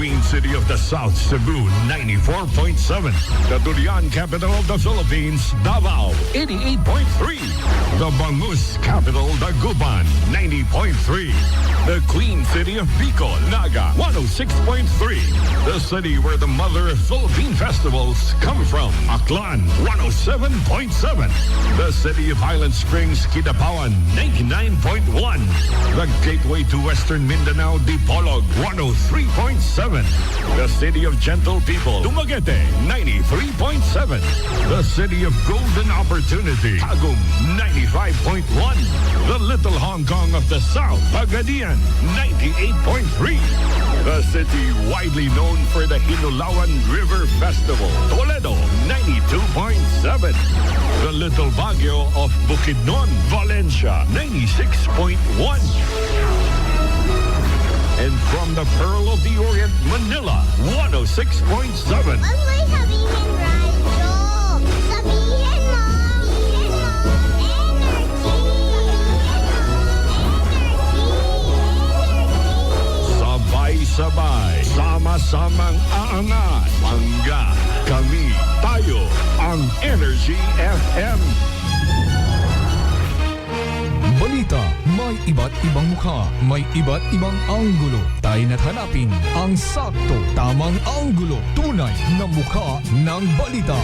Queen City of the South, Cebu, 94.7. The Durian capital of the Philippines, Davao, 88.3. The Bangus capital, Dagupan, 90.3. The Queen City of Bicol, Naga, 106.3. The city where the mother of Philippine festivals come from, Aklan, 107.7. The city of Highland Springs, Kidapawan, 99.1. The gateway to Western Mindanao, Dipolog, 103.7. The city of gentle people, Dumaguete, 93.7. The city of golden opportunity, Tagum, 95.1. The Little Hong Kong of the South, Pagadian, 98.3. The city widely known for the Hinulawan River Festival, Toledo, 92.7. The Little Baguio of Bukidnon, Valencia, 96.1. And from the Pearl of the Orient, Manila, 106.7. Huwag mo sabihin, radyo. Sabihin mo. Sabay-sabay, sama-samang aangat. Mangga, kami, tayo, ang Energy FM. Balita, may iba't ibang mukha, may iba't ibang anggulo. Tayo na't hanapin ang sakto, tamang anggulo, tunay na mukha ng balita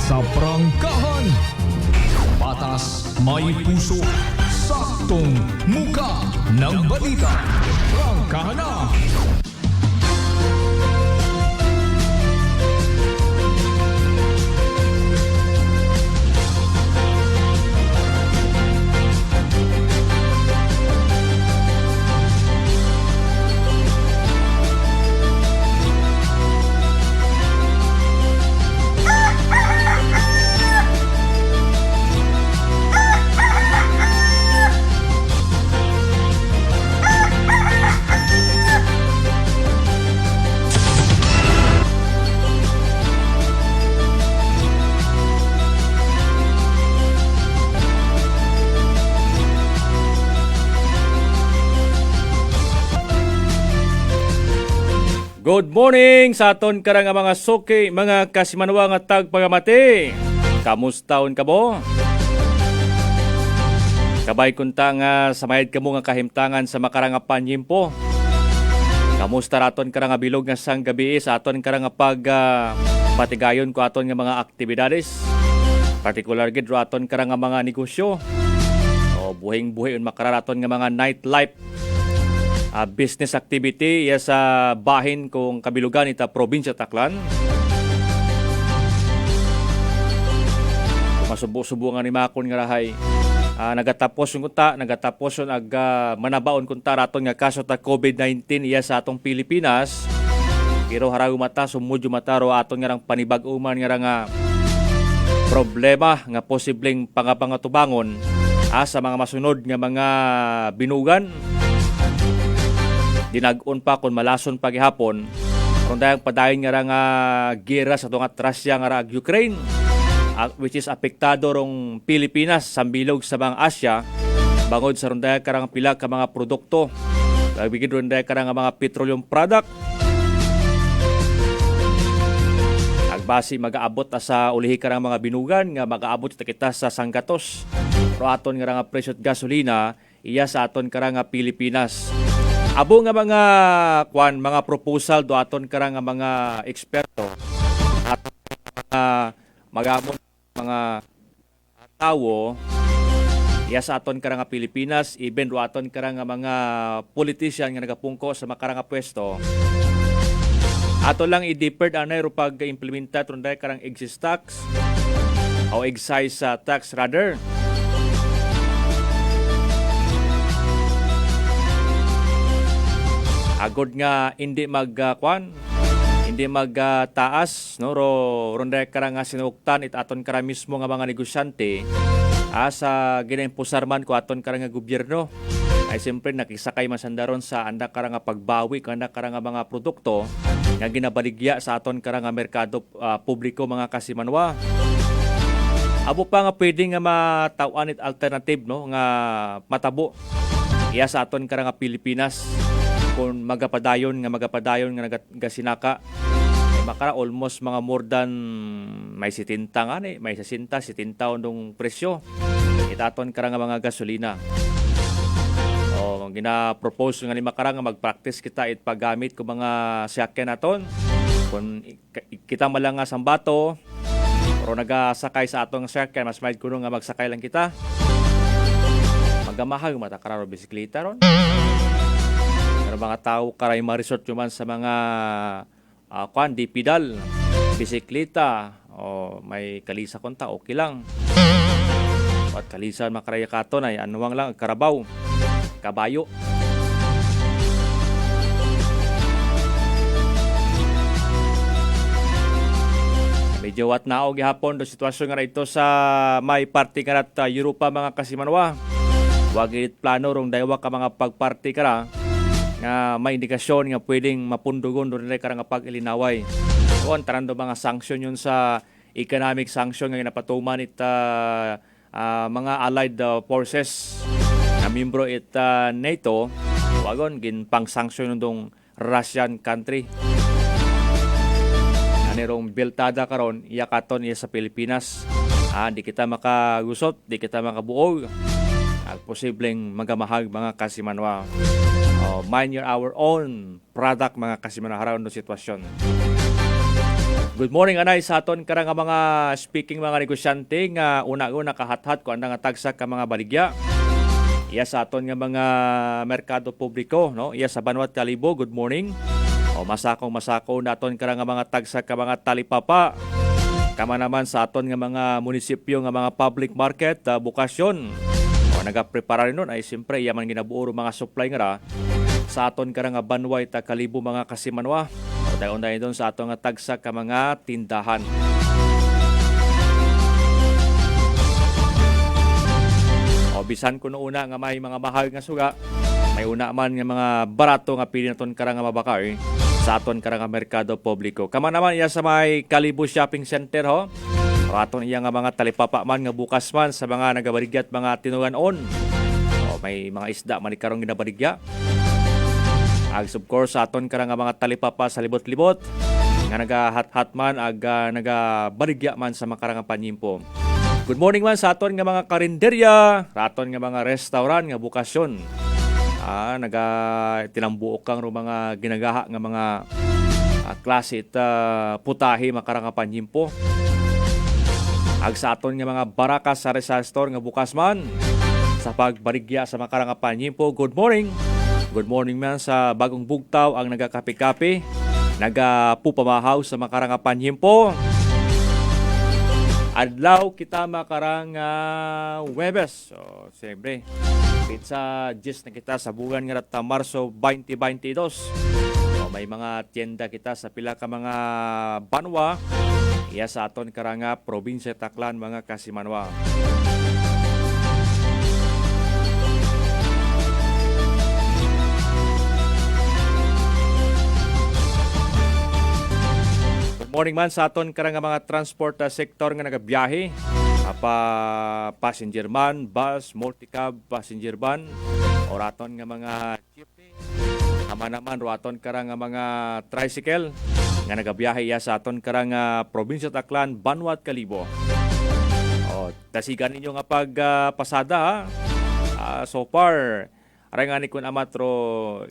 sa prangkahan. Patas, may puso, saktong mukha ng balita. Prangkahan na! Good morning sa aton karang mga suki, mga kasimanwa nga tagpagamati. Kamustaon ka mo? Kabay kunta nga samayad ka mo nga kahimtangan sa makarang nga panyimpo. Kamusta raton karang nga bilog nga sang gabi sa aton karang nga patigayon ko aton nga mga aktibidades. Particular gid aton karang nga mga negosyo. O buhing-buhi makararaton nga mga nightlife. Business activity sa bahin kung kabilugan ita probinsya Taclan. Masubo-subungan ni makon nga rahay. Nagatapos yung kunta, nagatapos yung manabaon kunta raton nga kaso ta COVID-19 sa atong Pilipinas. Pero haraw mata, sumudyo mata ro aton nga rang panibag-uman nga problema nga posibleng pangapangatubangon sa mga masunod nga mga binugan. Dinag-on pa kung malason pagihapon kung dahil padayon nga nga gera sa itong Russia nga Ukraine which is apektado rong Pilipinas sambilog sa mga Asya bangod sa rundaya karang pila ka mga produkto bigid rundaya karang mga petroleum product agbasi mag-aabot sa ulihi karang mga binugan nga mag-aabot kita sa sanggatos pero aton nga presyo gasolina iya sa aton karang Pilipinas. Abo nga mga proposal do aton karang mga eksperto at magamon mga tawo iya sa aton karang Pilipinas even do aton karang mga politician nga nagapungko sa makarang pwesto. Ato lang i-deferred anay ro pag-implementa tunday karang excise tax o excise tax rather. Agod nga hindi hindi magtaas no ro ronday karang sinuktan it aton kara mismo nga mga negosyante sa ginaimpusarman ko aton karang gobyerno ay siyempre nakisakay masandaron sa anda karang pagbawi kanda karang mga produkto nga ginabaligya sa aton karang merkado publiko mga kasimanwa. Abo pa nga pwede nga matawan it alternative no nga matabo iya sa aton karang Pilipinas. kung magapadayon nga nagasinaka ay makara almost mga more than may 70 nga ni, may 60 ndong presyo itaton kara nga mga gasolina. O gina-propose nga ni makara nga mag-practice kita it paggamit ko mga sasakyan naton. Kung kita malang nga sambato o nagasakay sa atong sasakyan, mas mahit kuno nga magsakay lang kita. Magamahal matakara ro bisikleta ron. Pero mga tao karay ma-resort man sa mga di pedal, bisikleta o may kalisa konta okay lang. At kalisan makaraya katon ay anuwang lang karabaw, kabayo. Medyo wat naog gihapon do sitwasyon nga ito sa may party karat Europa mga kasimanwa. Wag gid plano rong daywa ka mga pagparty kara nga may indikasyon nga pwedeng mapundugon do rin kara nga pag-ilinaway. Doon tarando mga sanction yun sa economic sanction nga ginapatuman it mga allied forces na membro it NATO. Wagon ginpang sanction nung Russian country. Anirong biltada karon iya katon iya sa Pilipinas. Di kita makagusot, di kita makabuog. Posibleng magamahag mga kasimanwa. Mind our own product mga kasimanwa haron do sitwasyon. Good morning anay sa aton karang mga speaking mga negosyante nga una-una kahathat ko andang tagsa ka mga baligya. Iya sa aton nga mga merkado publiko no. Iya sa Banwat Kalibo, good morning. Masako naton karang mga tagsa ka mga talipapa. Kama naman sa aton nga mga munisipyo nga mga public market bukasyon. Nagaprepara rin nun ay siyempre iya man ginabuo mga supply nga sa aton karang Banway ta Kalibo mga kasimanwa. Dayon doon sa atong tagsa ka mga tindahan. Bisan ko una nga may mga mahal nga suga, may una man nga mga barato nga pili naton karang mabakay sa aton karang merkado publiko. Kama naman iya sa may Kalibo Shopping Center ho. Raton iya nga mga talipapa man nga bukas man sa mga nagabaligya at mga tinuganon. May mga isda man karong ginabaligya. Of course, aton karang mga talipapa sa libot-libot nga nagahat-hat man nagabaligya man sa makarang panyimpo. Good morning man sa aton nga mga karinderya, aton nga mga restaurant nga bukasyon. Tinambuok kang mga ginagaha nga mga klase putahe makarang panyimpo. Sa aton nga mga baraka sa resort store nga bukas man sa pagbaligya sa makarang panyimpo. Good morning. Good morning man sa Bagong Bugtaw ang nagakape-kape, nagapupamahaw sa makarang panyimpo. Adlaw kita makarang Webes. So, siyempre, pizza gist na kita sa buwan nga rat Marso 2022. So, may mga tienda kita sa pila ka mga banwa. Iya sa aton karanga probinsya Taclan mga kasimanwa. Morning man sa aton karang mga transport sector nga nagabiyahe. Passenger man, bus, multicab, passenger van, or aton nga mga jeepney. Kama naman ro aton karang mga tricycle nga nagabiyahe ya sa aton karang probinsya Taclan, Banwat Kalibo. Tasigan ninyo nga pagpasada so far aray nga ni kun amatro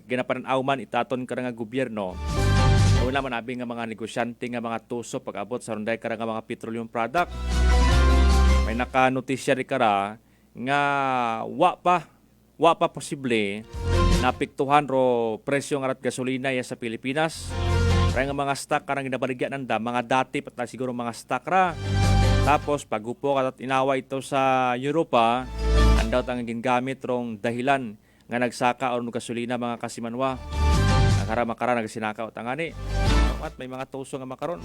ginapananaw man itaton karang gobyerno. Wala man abing nga mga negosyante nga mga tuso pag-abot sa runday karang mga petroleum product. May naka-notisya ri kara nga wa pa posible napiktuhan ro presyo nga rat gasolina ya sa Pilipinas. Kaya nga mga stock karang ginabaligya nanda mga dati pat siguro mga stock ra. Tapos pagupo at inawa ito sa Europa, andaw tang gingamit rong dahilan nga nagsaka o gasolina mga kasimanwa. Makara nagsinakaw tangani. At may mga tuso nga makaron.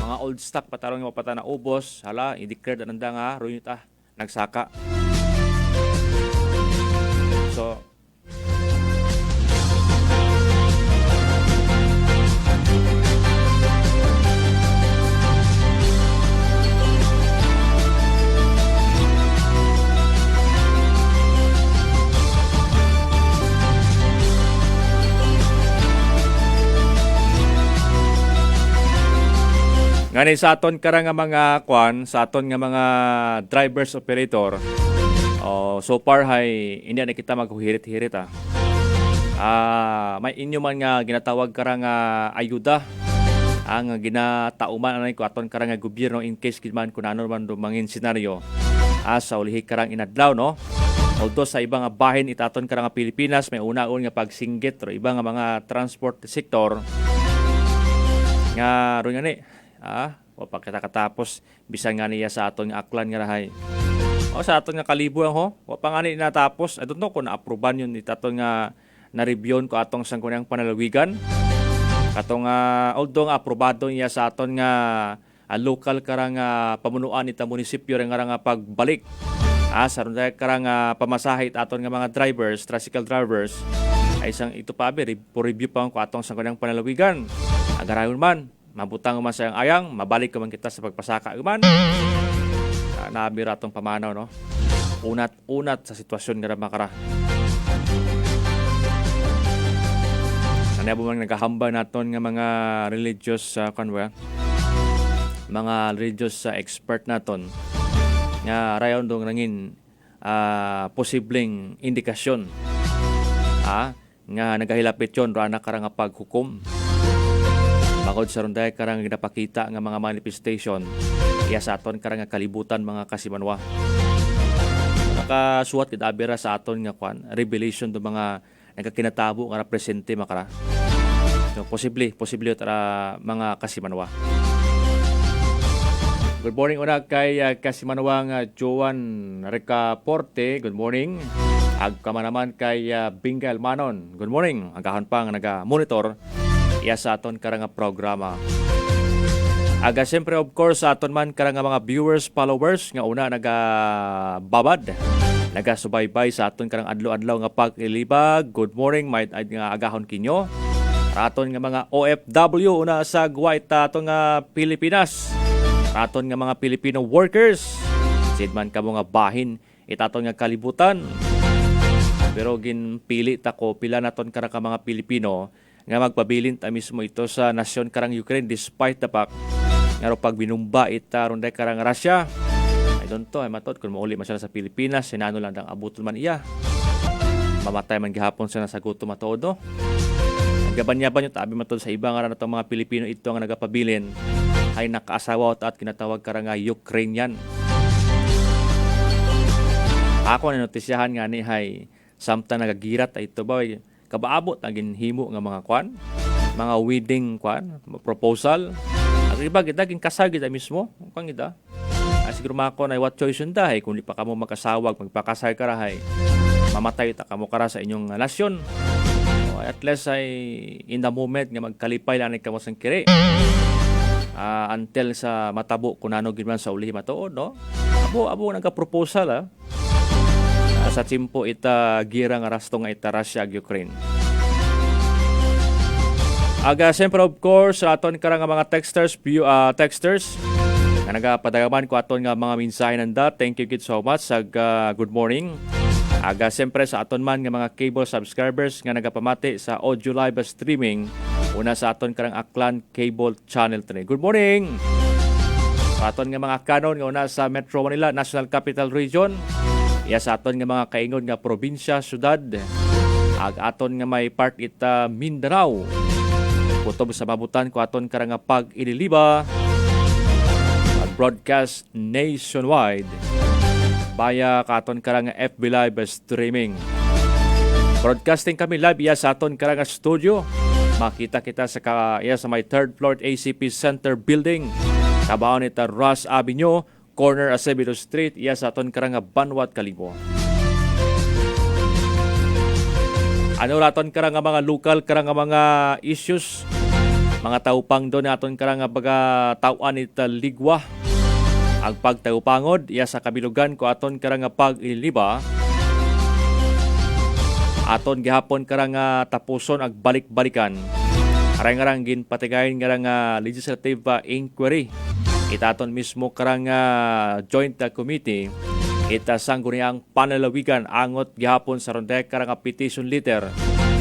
Mga old stock patarong nga mapata na ubos, hala i-declare ananda nga runyuta nagsaka. So Ngani sa aton karang nga mga kwan, sa aton nga mga drivers operator. So far hay hindi na kita maghuhirit-hirit may inyo man nga ginatawag karang ayuda ang ginatauman anay ko aton karang nga gobyerno in case man kun ano man dumangin senaryo sa ulihi karang inadlaw no. Although sa ibang bahin itaton karang nga Pilipinas may unaon nga pagsinggit or ibang nga mga transport sector nga ron nga ni wa pa kita katapos bisan nga niya sa aton nga aklan nga rahay. O sa aton nga kalibuan ho, wa pa nga ni natapos. I don't know kung na-approvean yun itaton nga na-review ko atong sangkunang panalawigan. Katong although nga aprobado niya sa aton nga local karang pamunuan ita munisipyo nga pagbalik sa ron karang pamasahe aton nga mga drivers, tricycle drivers ay isang ito pa po review pa ko atong sangkunang panalawigan. Agarayon man mabutang man sa ayang, mabalik man kita sa pagpasaka man. Nabira atong pamanaw no. Unat sa sitwasyon nga makara. Ano ba naghahamba naton nga mga religious mga religious expert naton nga rayon dong nangin posibleng indikasyon nga nagahilapit yon ra na karang paghukom. Bakod sa ronday karang ginapakita nga mga manifestation iya sa aton karang kalibutan mga kasimanwa. Nakasuwat kita abira sa aton nga revelation do mga nagkakinatabo nga presente makara. So posible tara mga kasimanwa. Good morning una kay kasimanwa nga Joan Recaporte. Good morning. Agkama naman kay Bingal Manon. Good morning. Agahan pa nga naga-monitor iya sa aton karang programa. Siyempre of course sa aton man karang mga viewers, followers nga una nagababad, nagasubaybay sa aton karang adlaw-adlaw nga pag-ilibag. Good morning, might nga agahon kinyo. Aton nga mga OFW una sa guwait aton nga Pilipinas. Aton nga mga Filipino workers. Sid man kamo nga bahin itaton nga kalibutan. Pero ginpili ta ko pila naton karang mga Pilipino nga magpabilin ta mismo ito sa nasyon karang Ukraine despite the fact nga pag binumba ita ron day karang Russia. I don't know, matot kung mauli man sila sa Pilipinas, sinano lang dang abuton man iya. Mamatay man gihapon sila sa gutom matodo. Gabanyaban yung tabi matod sa ibang nga natong mga Pilipino ito nga nagapabilin ay nakaasawa at kinatawag karang Ukrainian. Ako na notisyahan nga ni hay samtang nagagirat ay ito ba kabaabot ang ginhimo nga mga mga wedding proposal. Ang iba kita kasal kita mismo, kung ita. Siguro mako na what choice yun dahi kung di pa kamo magkasawag, magpakasal ka rahay. Mamatay ta kamo kara sa inyong nasyon. At least ay in the moment nga magkalipay lang kamo sang kiri. Until sa matabo kung ano ginman sa ulihi matuod, no? Abo nagka-proposal sa timpo ita gira nga rasto nga ita Russia ag Ukraine. Siyempre of course aton karang mga texters nga nagapadagaman ko aton nga mga mensahe nanda. Thank you so much good morning. Siyempre sa aton man nga mga cable subscribers nga nagapamati sa audio live streaming una sa aton karang Aklan Cable Channel 3. Good morning. Aton nga mga kanon nga una sa Metro Manila National Capital Region. Iya sa aton nga mga kaingon nga probinsya, syudad. Aton nga may part ita Mindanao. Kutob sa mabutan ko aton karang pag-ililiba. Broadcast nationwide. Baya ka aton karang FB live streaming. Broadcasting kami live iya sa aton karang studio. Makita kita sa may third floor ACP Center Building. Kabaon ita Ross Avenue. Corner Acevedo Street, iya sa aton karang Banwat, Kalibo. Ano raton karang mga local karang mga issues, mga taupang doon aton karang baga tauan ita ligwa. Ang pagtaupangod, iya sa kabilugan ko aton karang pag-ililiba. Aton gihapon karang tapuson ag balik-balikan. Arang-arang ginpatigayon karang legislative inquiry. Itaton mismo karang joint committee ita sangguniang panalawigan angot gihapon sa ronde karang petition letter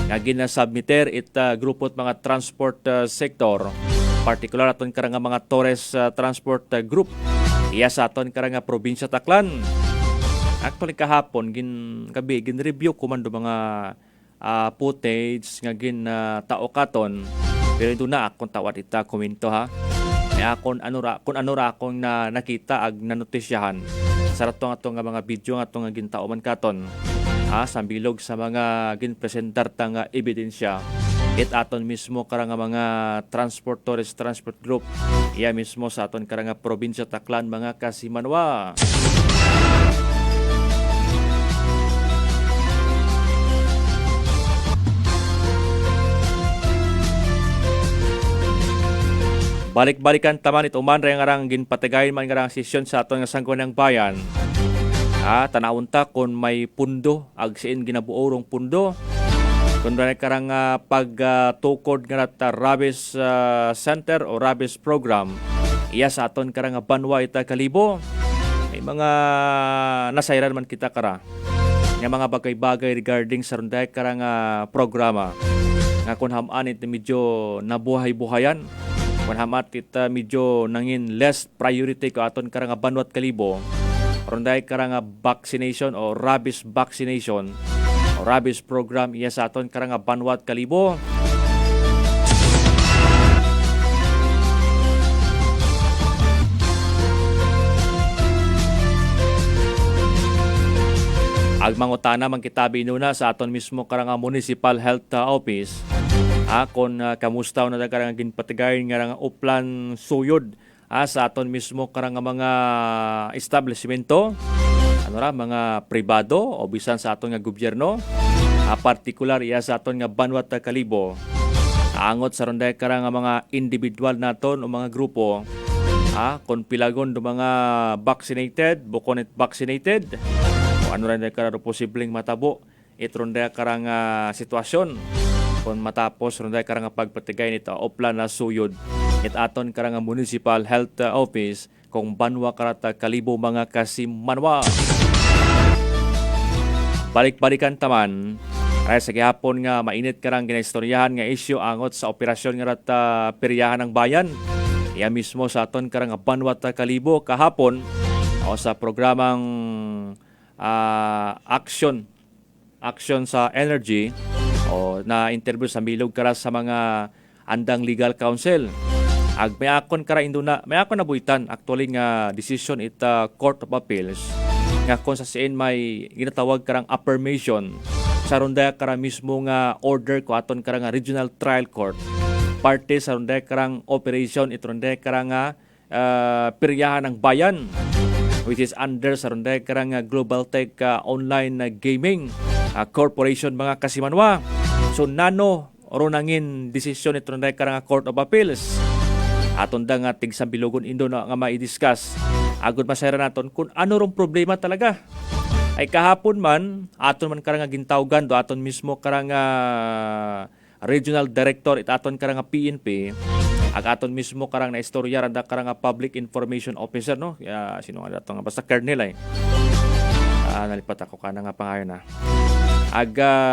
nga ginasubmiter ita grupot mga transport sector Particular aton karang nga mga Torres Transport Group. Iya sa aton karang nga probinsya Taclan. Actually kahapon gin review ko man do mga footage nga tao katon. Pero ito na akong tawad ita komento ha. May akon kung ano ra akong nakita ag nanotisyahan sa ratong atong nga mga video nga atong nga gintao man katon. Sa bilog sa mga ginpresentar ta nga ebidensya. It aton mismo karang nga mga Torres Transport Group. Iya mismo sa aton karang nga probinsya Taclan mga kasimanwa. Balik-balikan taman ito man rin nga ginpatigayin man nga sesyon sa aton nga sanggunang bayan. Tanawon ta kung may pundo, agsiin ginabuorong pundo. Kung rin karang pagtukod nga rabies center o rabies program, iya sa aton karang banwa ita kalibo. May mga nasayran man kita kara. Nga mga bagay-bagay regarding sa runday karang programa. Nga kung hamaan ito medyo nabuhay-buhayan. Kung hamat kita medyo nangin less priority ko aton karang banwat kalibo. Runday karang vaccination o rabies vaccination o rabies program iya sa aton karang banwat kalibo. Agmangutana man kita binuna sa aton mismo karang Municipal Health Office. Kung kamusta na karang ginpatigayin nga uplan suyod sa aton mismo karang mga establishmento, mga pribado o bisan sa aton nga gobyerno, partikular iya sa aton nga banwat kalibo. Angot sa ronday karang mga individual naton o mga grupo, kung pilagon do mga vaccinated, bukonit vaccinated, o ano rin karang posibleng matabo, itronday karang sitwasyon. Kung matapos ronday karang pagpatigay nito oplan na suyod it aton karang Municipal Health Office kung banwa karata kalibo mga kasimanwa. Balik-balikan taman ay sa gihapon nga mainit karang ginaistoryahan nga isyu angot sa operasyon nga rata peryahan ng bayan. Iya mismo sa aton karang banwa ta kalibo kahapon o sa programang action sa energy o na interview sa Milog kara sa mga andang legal counsel. May akon nabuitan actually nga decision ita Court of Appeals nga kung sa siin may ginatawag karang affirmation sa ronda kara mismo nga order ko aton karang Regional Trial Court parte sa ronda karang operation ito ronda karang peryahan ng bayan which is under sa ronda karang Global Tech Online Gaming Corporation mga kasimanwa. So nano ronangin desisyon ito na karang Court of Appeals. Aton da nga tigsambilogon indo na nga mai-discuss. Agud masayra naton kung ano rong problema talaga. Ay kahapon man aton man karang gintawgan do aton mismo karang Regional Director it aton karang PNP. Ag aton mismo karang na istorya randa karang Public Information Officer no. Sino nga dato nga basta Colonel ay. Nalipat ako kana nga pangayon na.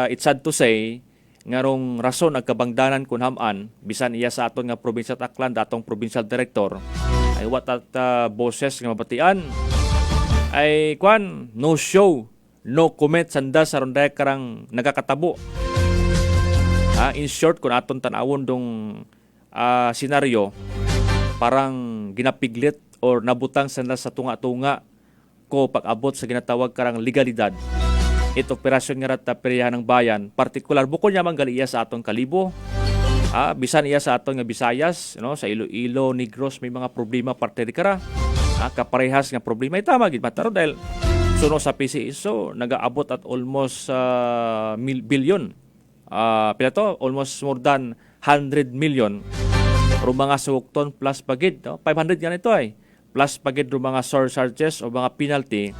It's sad to say ngarong rason agkabangdanan kun haman bisan iya sa aton nga probinsya Taclan datong provincial director ay watat boses nga mabatian ay no show no comment sanda sa ronday karang nagakatabo. In short kun aton tan-awon dong senaryo parang ginapiglit or nabutang sanda sa tunga-tunga ko pag-abot sa ginatawag karang legalidad. Ito operasyon nga rata peryahan ng bayan, partikular bukod niya manggali iya sa aton kalibo. Bisan iya sa aton nga Visayas, sa Iloilo, Negros may mga problema parte di kara. Kaparehas nga problema itama gid mataro dahil suno sa PCSO nagaabot at almost billion. Pila to? Almost more than 100 million. Ro mga sugton plus pagid, 500 yan ito ay. Plus pagid ro mga surcharges o mga penalty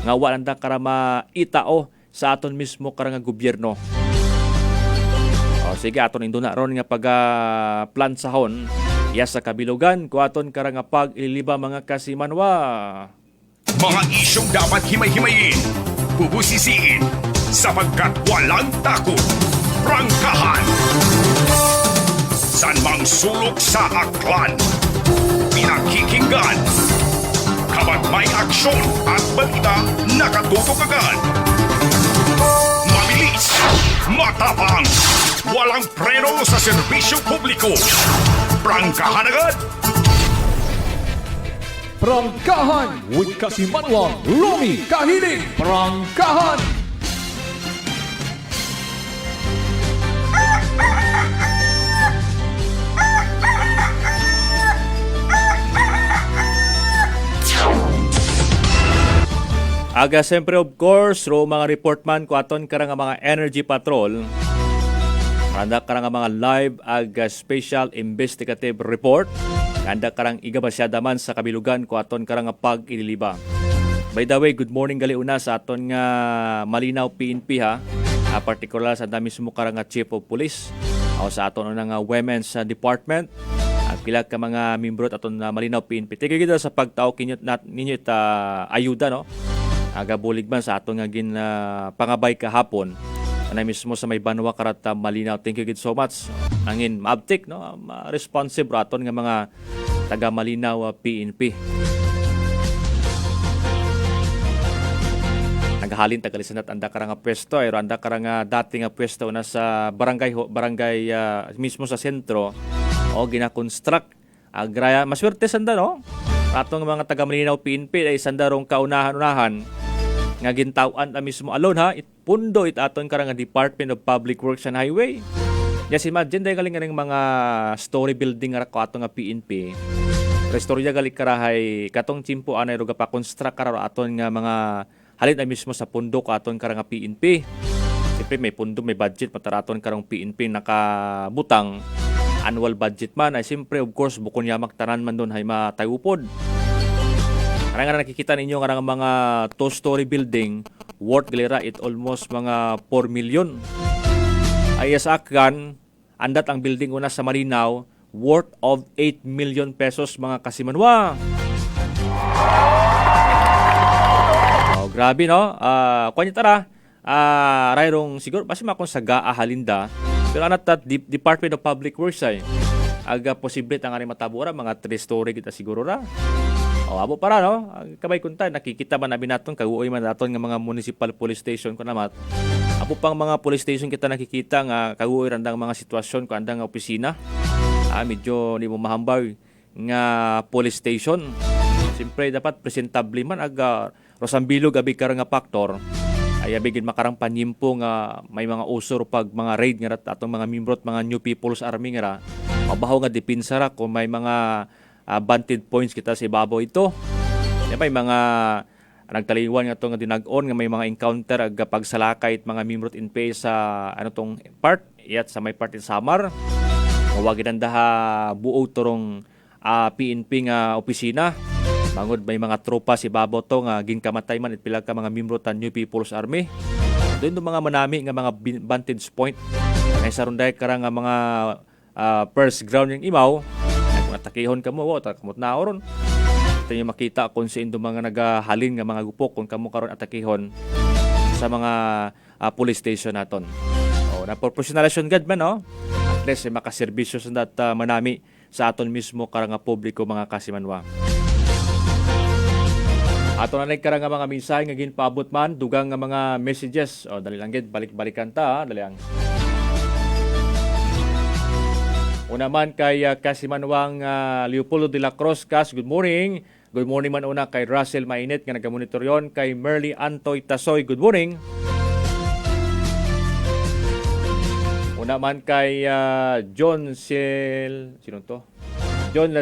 nga wala nda kara maitao sa aton mismo karang gobyerno. Sige aton induna ron nga plansahon iya sa kabilugan ko aton karang pag-ililiba mga kasimanwa. Mga isyong dapat himay-himayin, bubusisiin, sapagkat walang takot. Prangkahan! San mang sulok sa aklan. Pinakikinggan. Kapag may aksyon at balita, nakatutok agad. Mabilis, matapang, walang preno sa serbisyo publiko. Prangkahan agad. Prangkahan with Kasimanwang Romy Kahiling. Prangkahan. Aga siyempre of course, ro mga report man ko aton karang mga energy patrol. Anda karang mga live aga special investigative report. Anda karang igabasyada man sa kabilugan ko aton karang pag-ililiba. By the way, good morning gali una sa aton nga Malinaw PNP ha. Particular sa dami mismo karang Chief of Police o sa aton nga Women's Department. At pila ka mga membro aton Malinaw PNP. Tigil kita sa pagtao ninyo ayuda no. Aga bulig man sa aton nga pangabay kahapon. Ana mismo sa may Banwa karat Malinaw. Thank you so much. Angin maabtik no, responsive aton nga mga taga Malinaw PNP. Nagahalin tagalisan at anda karang pwesto ay anda karang dati nga pwesto na sa barangay mismo sa sentro o gina-construct. Agraya maswerte sanda no. Atong mga taga Malinaw PNP ay sanda rong kaunahan-unahan nga gintawan mismo alone ha pundo aton karang Department of Public Works and Highway. Just imagine dahil galing ng mga story building nga aton nga PNP. Restorya gali karahay katong timpo anay ro pa construct karo aton nga mga halin mismo sa pundo ka aton karang PNP. Siyempre may pundo may budget mataraton karong PNP nakabutang annual budget man ay siyempre of course bukon yamak tanan man doon ay matayupod. Karang nga nakikita ninyo nga mga two-story building worth galera it almost mga 4 million. Ay asakan andat ang building una sa Malinaw worth of 8 million pesos mga Kasimanwa. Oh, grabe no. Kunya tara. Rayrong siguro basi makon sa gaahalinda. Pero anat Department of Public Works ay aga posible tangani matabura mga 3-story kita siguro ra. O abo para no, kabay kunta nakikita man namin naton kaguoy man naton nga mga municipal police station ko namat. Apo pang mga police station kita nakikita nga kaguoy randang mga sitwasyon ko andang nga opisina. Medyo ni mo mahambaw nga police station. Siyempre dapat presentable man aga Rosambilog abi karang nga faktor. Ay bigin makarang panyimpo nga may mga usor pag mga raid nga atong mga miyembro at mga New People's Army nga mabaho nga depensa ra kung may mga vantage points kita sa ibabaw ito. May mga nagtaliwan nga itong dinag-on nga may mga encounter ag pagsalakay at mga miyembro in pay sa tong part iyat sa may part in Samar. Mawagin ang daha buo turong PNP nga opisina. Bangod may mga tropa si ibabaw to nga ginkamatay man at pila ka mga miyembro tan New People's Army. Doon mga manami nga mga vantage point. May sarunday karang nga mga first ground yung imaw. Atakihon ka mo, kamot na oron. Ito yung makita kung sa indo mga nagahalin nga mga gupok kung kamo karon atakihon sa mga police station naton. O na professionalism gad man no. At least makaserbisyo sa manami sa aton mismo karang publiko mga Kasimanwa. Ato na karang mga mensahe nga ginpaabot man dugang nga mga messages. O dali lang gid balik-balikan ta, dali lang. Una man kay Kasimanwang Leopoldo de la Cruz Cas, good morning. Good morning man una kay Russell Mainit nga nagamonitor yon, kay Merly Antoy Tasoy, good morning. Una man kay John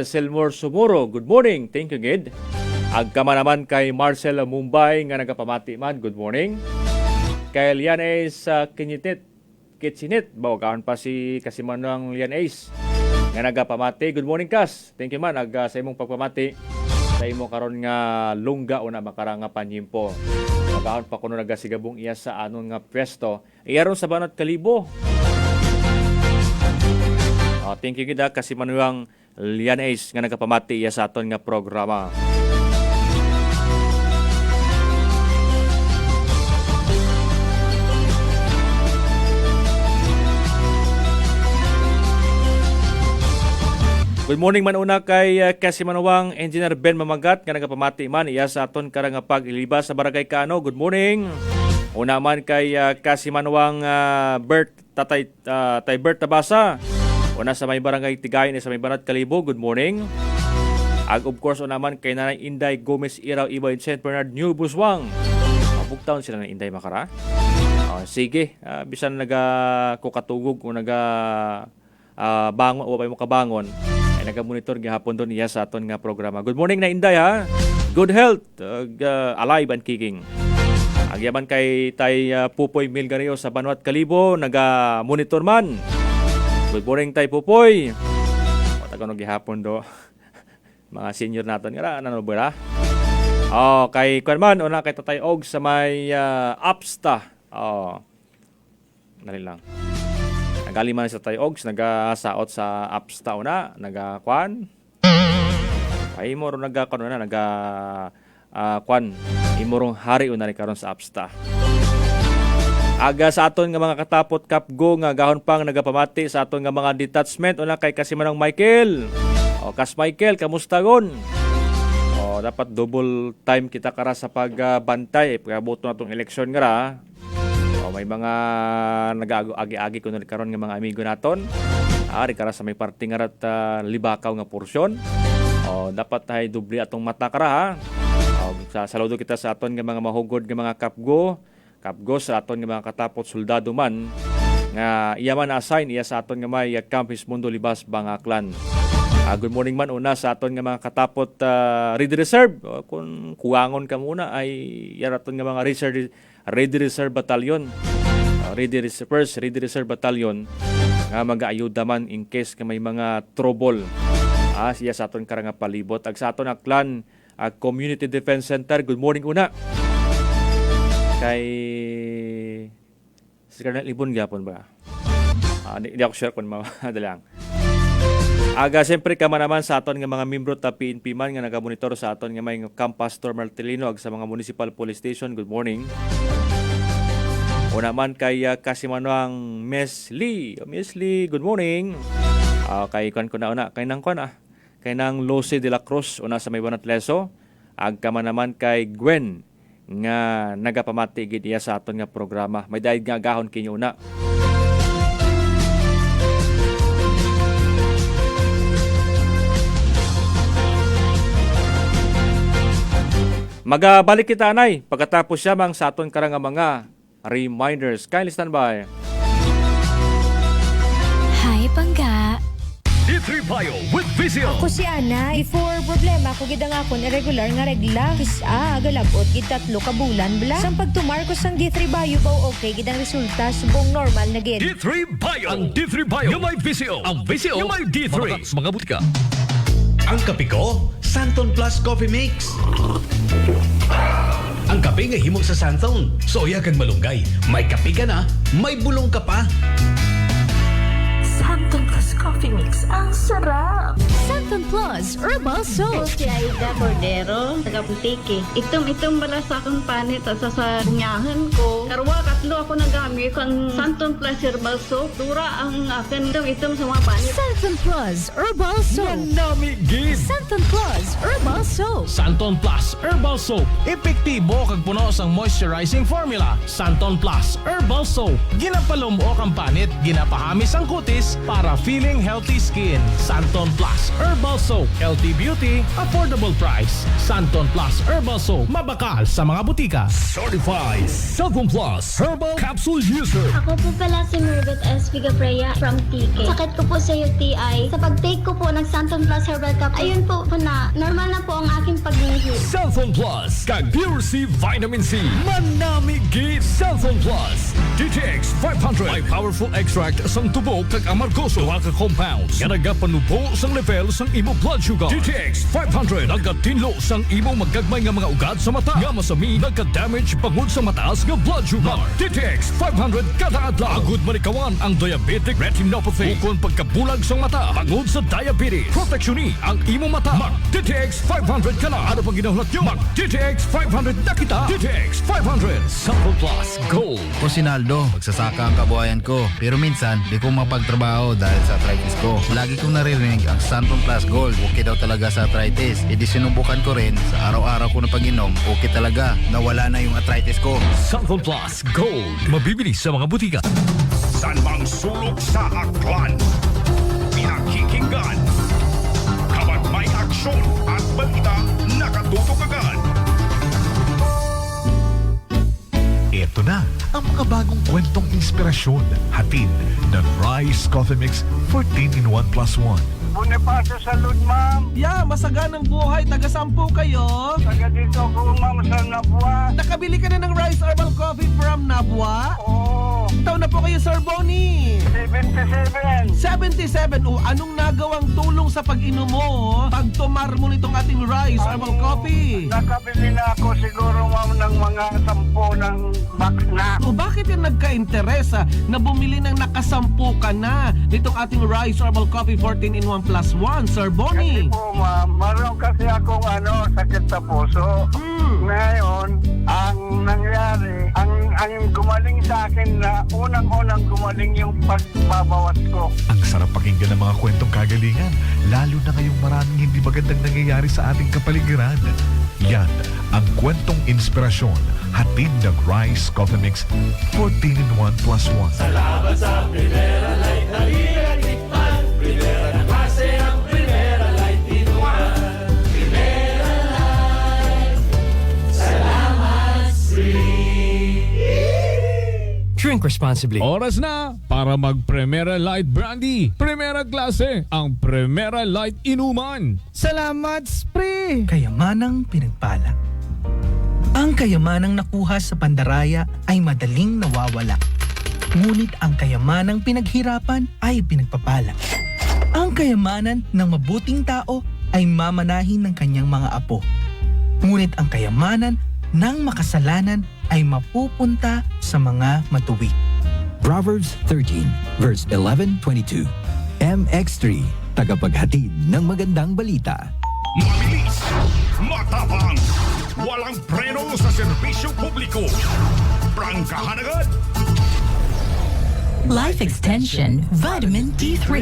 Selmore Sumuro, good morning. Thank you gid. Agkama naman kay Marcel Mumbai nga nagapamati man, good morning. Kay Lianes Kitsinit, bawagaan pa si Kasimanwang Lian Ace nga nagapamati. Good morning Kas. Thank you man sa imong pagpamati sa imo karon nga lungga o na makarang nga panyimpo. Bawagaan pa kuno nagasigabong iya sa anon nga pwesto. Iyaron sa Banat Kalibo. Thank you gid Kasimanwang Lian Ace nga nagapamati iya sa aton nga programa. Good morning man una kay Kasimanawang Engineer Ben Mamagat nga nagapamati man iya sa aton karang pag-ilibas sa Barangay Kano. Good morning. Una man kay Kasimanawang Bert Tay Bert Tabasa. Una sa may Barangay Tigay sa may Banat Kalibo. Good morning. Ag of course una man kay Nanay Inday Gomez Iraw Iba in St. Bernard New Buswang. Mabugtaon sila ng Inday Makara. Sige, bisan kukatugog o bangon o mo kabangon ay naga-monitor gihapon doon iya sa aton nga programa. Good morning na Inday ha. Good health, alive and kicking. Agyaman kay tay Pupoy Milgario sa Banwat Kalibo, naga-monitor man. Good morning tay Pupoy. Patagon gihapon do. Mga senior naton nga ano ba? Kay Kwanman una kay Tatay Og sa may Upsta. Dali lang. Nagali man sa Tatay Og, nagasaot sa Upsta una, nagakwan. Ay mo ron nagakwan una, kwan. Imorong hari una ni karon sa Upsta. Aga sa aton nga mga katapot kapgo nga gahon pang nagapamati sa aton nga mga detachment una kay Kasimanong Michael. Kas Michael, kamusta gon? Dapat double time kita kara sa pagbantay. Pagkabuto na itong eleksyon nga ra. May mga nag-agi-agi ko na karon nga mga amigo naton. Ari kara sa may parte nga rat libakaw nga porsyon. Dapat ay dubli atong mata kara ha. Saludo kita sa aton nga mga mahugod nga mga kapgo sa aton nga mga katapot soldado man nga iya man assign iya sa aton nga may Campus Mundo Libas Bangaklan. Good morning man una sa aton nga mga katapot Ready Reserve. Kung kuwangon ka muna ay yaraton nga mga Ready Reserve Battalion. Ready Reserve Battalion nga mag-aayuda man in case ka may mga trouble. Siya sa aton karang palibot. Ag sa aton aklan Community Defense Center. Good morning una. Kay si Colonel Ibon gyapon ba? Di ako sure kung madalang. Aga siyempre kama naman sa aton nga mga membro ta PNP man nga nagamonitor sa aton nga may Camp Pastor Martelino ag sa mga municipal police station. Good morning. Una man kay Kasimanawang Miss Lee, good morning. Kay ko na una kay nang kay nang Lucy de la Cruz una sa may Banat Leso. Ag kama naman kay Gwen nga nagapamati gid iya sa aton nga programa. May daig nga gahon kinyo una. Magabalik kita anay pagkatapos siya mang sa aton karang mga reminders. Kindly stand by. Hi, Pangga. D3 Bio with Vizio. Ako si Ana. Before problema ko gidang akon irregular nga regla. Galabot gid 3 ka bulan bla. Sang pagtumar ko sang D3 Bio baw okay gidang resulta subong normal na gid. D3 Bio. Ang D3 Bio. Yung may Vizio. Ang Vizio. Yung may D3. Mga butika. Ang kape ko, Santon Plus Coffee Mix. Ang kape nga himo sa Santon. Soya kag malunggay. May kape ka na, may bulong ka pa. Santon Plus Coffee Mix. Ang sarap! Santon Plus Herbal Soap. Si Aida Cordero, taga-Butiki. Itom bala sa akong panit at sa bunyahan ko. Karwa, katlo ako nagamit ang Santon Plus Herbal Soap. Dura ang akin itom sa mga panit. Santon Plus Herbal Soap. Nami gid. Santon Plus Herbal Soap. Santon Plus Herbal Soap. Epektibo kag puno sang moisturizing formula. Santon Plus Herbal Soap. Ginapalumuok ang panit, ginapahamis ang kutis para feeling healthy skin. Santon Plus Herbal Soap. Healthy beauty, affordable price. Santon Plus Herbal Soap. Mabakal sa mga butika. Certified Santon Plus Herbal Capsule User. Ako po pala si Margaret S. Vigafreya from TK. Sakit ko po sa UTI. Sa pag-take ko po ng Santon Plus Herbal Cup, ayun po na, normal na po ang aking pag-inhale. Santon Plus kag Pure C Vitamin C. Manami gid Santon Plus. DTX 500. May powerful extract sang tubo kag amargoso. Duha ka compounds nga nagapanubo sang level sang imo blood blood sugar. DTX 500 nagatinlo sang imong magagmay nga mga ugat sa mata. Nga masami nagka-damage bangod sa mataas nga blood sugar. DTX 500 kada adlaw. Agud manikawan ang diabetic retinopathy. Ukon pagkabulag sa mata bangod sa diabetes. Proteksyon ni ang imong mata. Mag DTX 500 ka na. Ano pang ginahulat nyo? Mag DTX 500 na kita. DTX 500 Sample Plus Gold. Ko Sinaldo, magsasaka ang kabuhayan ko. Pero minsan, di ko mapagtrabaho dahil sa arthritis ko. Lagi kong naririnig ang Santon Plus Gold. Okay daw talaga sa arthritis. E di sinubukan ko rin. Sa araw-araw ko na pag-inom, okay talaga. Nawala na yung arthritis ko. Sample Plus Gold. Mabibili sa mga butika. San mang sulok sa aklan? Pinakikinggan. Kapag may aksyon at balita, nakatutok agad. Ito na ang mga bagong kwentong inspirasyon. Hatid ng Rice Coffee Mix 14-in-1+1. Bonifacio Salud, ma'am. Yeah, masaganang buhay. Taga-sampu kayo. Taga dito ko, ma'am, sa Nabua. Nakabili ka na ng Rice Herbal Coffee from Nabua? Oo. Taon na po kayo, Sir Bonnie? 77. 77. O anong nagawang tulong sa pag-inom mo pag tumar mo nitong ating Rice Herbal Coffee? Nakabili na ako siguro, ma'am, ng mga 10 ng box na. O bakit yung nagka-interesa na bumili ng nakasampu ka na nitong ating Rice Herbal Coffee 14-in-1+1, Sir Bonnie? Kasi po, ma'am, maroon kasi akong sakit sa puso. Ngayon, ang nangyari, ang gumaling sa akin na unang-unang gumaling yung pagbabawas ko. Ang sarap pakinggan ng mga kwentong kagalingan, lalo na ngayong maraming hindi magandang nangyayari sa ating kapaligiran. Yan ang kwentong inspirasyon. Hatid ng Rice Coffee Mix 14-in-1+1. Salamat sa Primera Light. Halika tikman. Primera na klase ang Primera Light. Inuman. Primera Light. Salamat, free. Drink responsibly. Oras na para mag Primera Light Brandy. Primera klase ang Primera Light Inuman. Salamat, Spre! Kayamanang pinagpala. Ang kayamanang nakuha sa pandaraya ay madaling nawawala. Ngunit ang kayamanang pinaghirapan ay pinagpapala. Ang kayamanan ng mabuting tao ay mamanahin ng kanyang mga apo. Ngunit ang kayamanan ng makasalanan ay mapupunta sa mga matuwid. Proverbs 13, verse 11-22. MX3, tagapaghatid ng magandang balita. Mabilis, matapang, walang preno sa serbisyo publiko. Prangkahan agad! Life Extension Vitamin D3.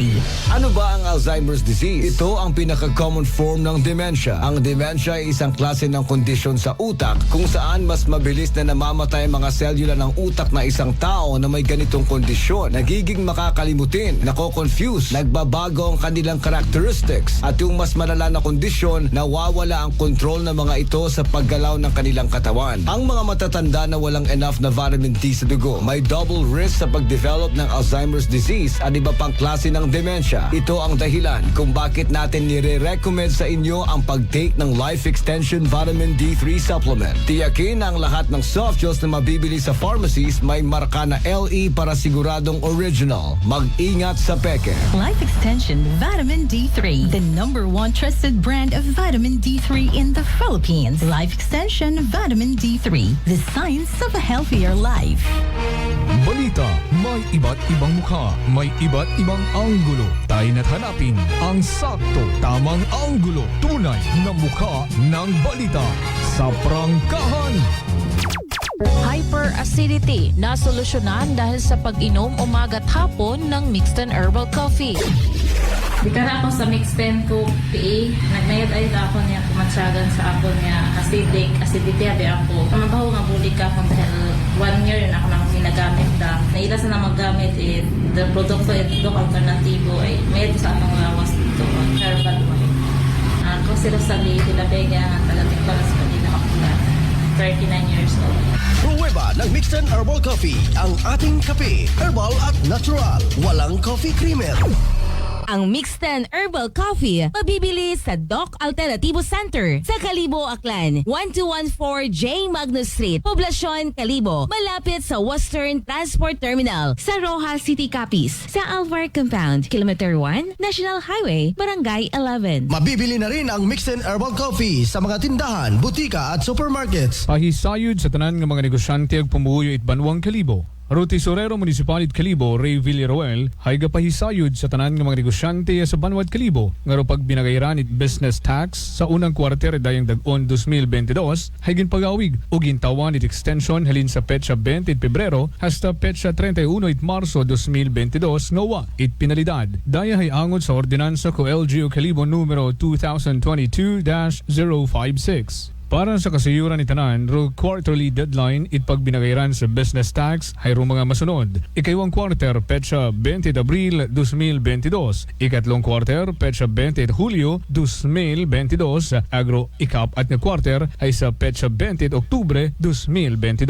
Ano ba ang Alzheimer's disease? Ito ang pinaka-common form ng dementia. Ang dementia ay isang klase ng kondisyon sa utak kung saan mas mabilis na namamatay ang mga selula ng utak na isang tao na may ganitong kondisyon. Nagiging makakalimutin, nako-confuse, nagbabago ang kanilang characteristics at yung mas malala na kondisyon, nawawala ang kontrol ng mga ito sa paggalaw ng kanilang katawan. Ang mga matatanda na walang enough na vitamin D sa dugo, may double risk sa pag-develop ng Alzheimer's disease at iba pang klase ng dementia. Ito ang dahilan kung bakit natin nire-recommend sa inyo ang pag-take ng Life Extension Vitamin D3 Supplement. Tiyakin na ang lahat ng soft gels na mabibili sa pharmacies may marka na LE para siguradong original. Mag-ingat sa peke. Life Extension Vitamin D3, the #1 trusted brand of vitamin D3 in the Philippines. Life Extension Vitamin D3, the science of a healthier life. Balita, may iba't ibang mukha, may iba't ibang anggulo. Tayo na't hanapin ang sakto, tamang anggulo, tunay na mukha ng balita sa prangkahan. Hyperacidity na solusyonan dahil sa pag-inom umaga't hapon ng mixed and herbal coffee. Bikara ako sa mixed-pen ko, PA. Nagmayad ay ako niya kumatsagan sa ako niya acidity abi ako. Mabaho nga bulig ka akong dahil 1 year yun ako nang ginagamit na. Naila sa na maggamit the produkto ito alternatibo ay mayad sa anong lawas dito. Herbal mo. Ako sila sa Hilabega nga talagang para sa kanila ako na 39 years old. Pruweba ng Mixed and Herbal Coffee. Ang ating kape, herbal at natural. Walang coffee creamer. Ang Mixten Herbal Coffee mabibili sa Doc Alternativo Center sa Kalibo, Aklan, 1214 J. Magnus Street, Poblasyon, Kalibo, malapit sa Western Transport Terminal, sa Rojas City, Capiz, sa Alvar Compound, Kilometer 1, National Highway, Barangay 11. Mabibili na rin ang Mixten Herbal Coffee sa mga tindahan, butika at supermarkets. Pahisayod sa tanan ng mga negosyante ag pumuyo it Banwang Kalibo. Ruti Sorero Munisipalit Kalibo, Ray Villaruel, hay gapahisayod sa tanan ng mga negosyante sa Banwat Kalibo. Ngaro pag binagayran it business tax sa unang kwarter dayang dag-on 2022, hay ginpagawig o gintawan it extension halin sa petsa 20 Pebrero hasta petsa 31 it Marso 2022 ngawa it pinalidad. Daya hay angod sa ordinansa ko LGU Kalibo numero 2022-056. Para sa kasayuran ni tanan, ro quarterly deadline it pagbinagayran sa business tax hay ro mga masunod. Ikaywang quarter petsa 20 de Abril 2022, ikatlong quarter petsa 20 de Hulyo 2022, agro ikap at nga quarter ay sa petsa 20 de Oktubre 2022.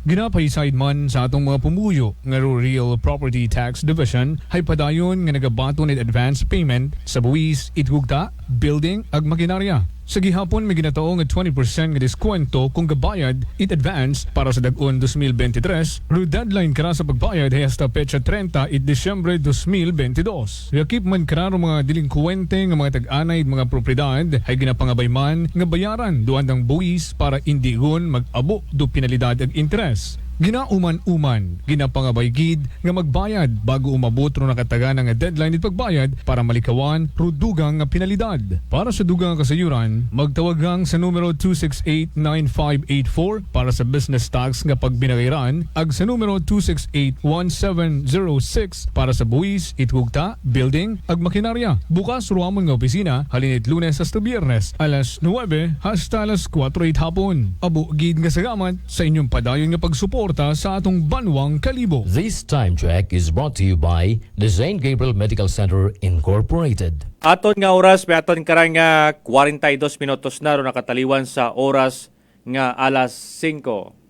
Ginapahisayad man sa atong mga pumuyo nga Real Property Tax Division hay padayon nga nagabaton it advance payment sa buwis, itgugta, building ag makinarya. Sa gihapon may ginataong 20% nga diskwento kung gabayad it advance para sa dag-on 2023, ro deadline kara sa pagbayad hay hasta petsa 30 it Disyembre 2022. Yakip man kararo mga delinkwente nga mga tag-anay mga propriedad hay ginapangabay man nga bayaran duan ng buwis para indigon mag-abo do penalidad ag interes. Ginauman-uman, ginapangabay gid nga magbayad bago umabot ro nakatagan nga deadline it pagbayad para malikawan ro dugang nga penalidad. Para sa dugang kasayuran, magtawag gang sa numero 268-9584 para sa business tax nga pagbinagayran ag sa numero 268-1706 para sa buwis, itgugta, building ag makinarya. Bukas ro amon nga opisina halin it Lunes hasta Biyernes alas 9 hasta alas 4 it hapon. Abo gid nga salamat sa inyong padayon nga pagsuporta sa atong Banwang Kalibo. This time check is brought to you by the St. Gabriel Medical Center Incorporated. Aton nga oras, may aton karang 42 minutos na ro nakataliwan sa oras nga alas 5.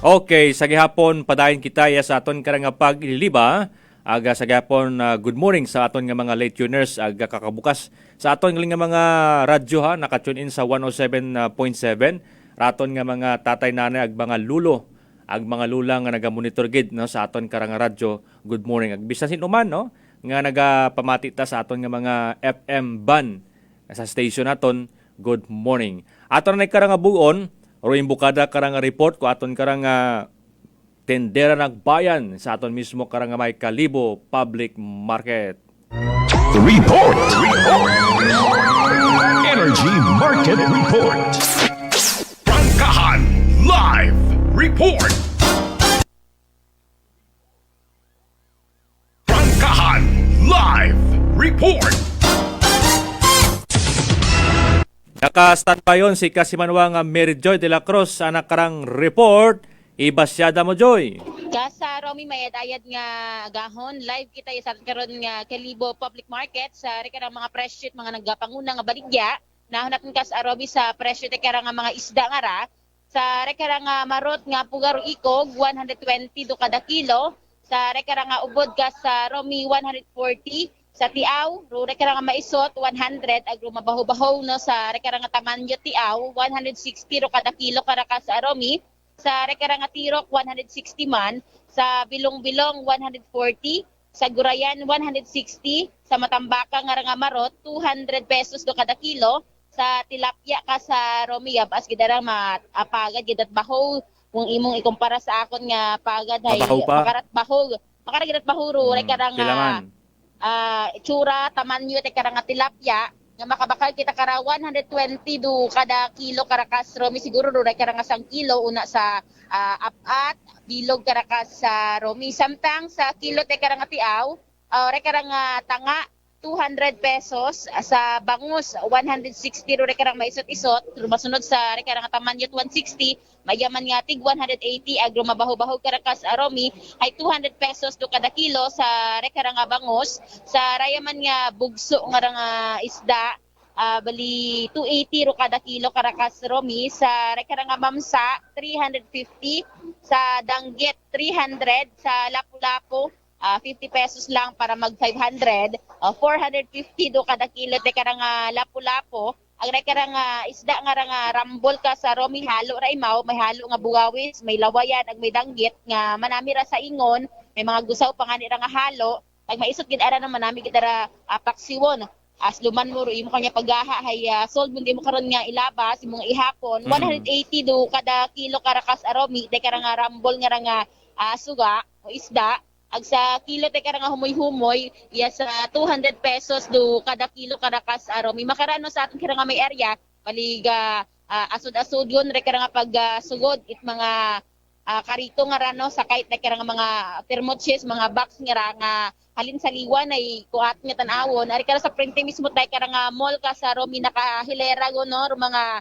Okay, sa gihapon padayon kita sa aton karang pagliliba. Aga sa gihapon good morning sa aton nga mga late tuners aga kakabukas sa aton nga mga radyo ha naka-tune in sa 107.7 raton nga mga tatay nanay ag mga lulo ag mga lula nga naga-monitor gid no sa aton karang radyo. Good morning ag bisan sinuman no nga nagapamati ta sa aton nga mga FM ban sa station naton. Good morning. Aton na karang buon o imbukada karang report ko aton karang tendera nagbayan sa aton mismo karang may Kalibo Public Market. Report! Energy Market Report. Prangkahan Live Report. Prangkahan Live Report. Naka-standby yon si Kasimanwang Mary Joy de la Cruz sa nakarang report. Ibasyada mo, Joy. Kasa Romy mayad-ayad nga agahon live kita sa karon nga Kalibo Public Market sa reka mga presyo mga nagapanguna nga baligya. Nahon natin kasa Romy sa presyo teka nga mga isda nga ra. Sa reka nga marot nga pugaro ikog 120 do kada kilo. Sa reka nga ubod ka sa Romy 140. Sa tiaw, reka nga maisot 100 agro mabaho-baho no sa reka nga tamanyo tiaw 160 ro kada kilo para ka sa Romy. Sa reka nga tirok 160 man, sa bilong-bilong 140, sa gurayan 160, sa matambaka nga marot 200 pesos do kada kilo, sa tilapia ka sa Romy abas gidarang apagad gidat baho kung imong ikumpara sa akon nga pagad hay makarat baho ro reka nga itsura tamanyo teka nga tilapia nga makabakal kita kara 120 do kada kilo karakas Romy siguro do reka nga 1 kilo una sa apat bilog karakas sa Romy samtang sa kilo teka nga tiaw reka nga tanga 200 pesos. Sa bangus 160 ro rekarang maisot-isot. Masunod sa rekarang tamanyot 160, mayaman nga tig 180 agro mabaho-baho karakas aromi ay 200 pesos do kada kilo sa rekarang bangus. Sa rayaman nga bugso nga isda bali 280 ro kada kilo karakas romi. Sa rekarang mamsa 350, sa danggit 300, sa lapu-lapu 50 pesos lang para mag 500, 450 do kada kilo te karang lapu-lapu. Ang rekarang isda nga rambol ka sa romi halo ra imaw, may halo nga bugawis, may lawayan ag may danggit nga manami ra sa ingon, may mga gusaw pa nga ra nga halo, ag maisot gid ara naman nami gid ara paksiwon. As luman mo ro imo kanya paggaha hay sold mo di mo karon nga ilabas imong ihapon. 180 do kada kilo karakas aromi te karang rambol nga suga o isda. Ag sa kilo te karang humoy-humoy, iya sa 200 pesos do kada kilo karakas aromi. Makarano sa aton karang may area, baliga asod-asod yun, re karang pagsugod it mga karito nga rano, sakay te karang mga thermochis, mga box nga halin sa liwan ay kuat nga tanawon. Ari karang sa printing mismo tay karang mall ka sa romi nakahilera go no, mga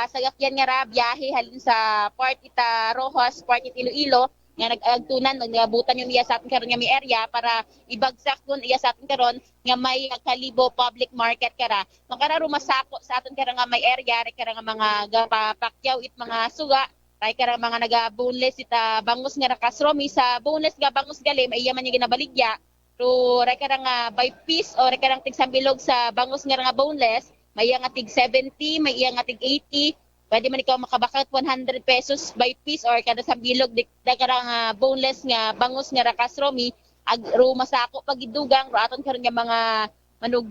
sagakyan nga ra biyahe halin sa part ita Rojas, part ita Iloilo nga nag-agtunan nagabutan yung iya sa atin karon nga may area para ibagsak kun iya sa atin karon nga may Kalibo Public Market kara. Makararo masako sa atin karon nga may area re karang mga gapapakyaw it mga suga, tay karang mga naga-boneless ita bangus nga rakasromi. Sa boneless nga bangus gali may iya man yung ginabaligya. So re karang by piece o re karang tig sambilog sa bangus nga boneless, may iya nga tig 70, may iya nga tig 80. Pwede man ikaw makabakat 100 pesos by piece or kada sa bilog da karang boneless nga bangus nga rakasromi agro masako pagidugang ro aton karon nga mga manug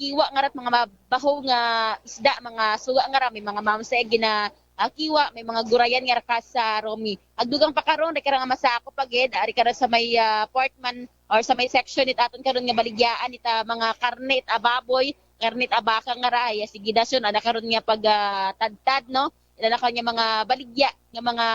kiwa nga rat mga baho nga isda, mga suga nga ra, may mga mamseg gina kiwa, may mga gurayan nga rakas sa romi. Agdugang pa karon re karang masako pagid ari kara sa may portman or sa may section it aton karon nga baligyaan ita mga karne it baboy, karnit abaka nga ra, si gidasyon ana karon nga pag tadtad no, ila ka niya mga baligya nga mga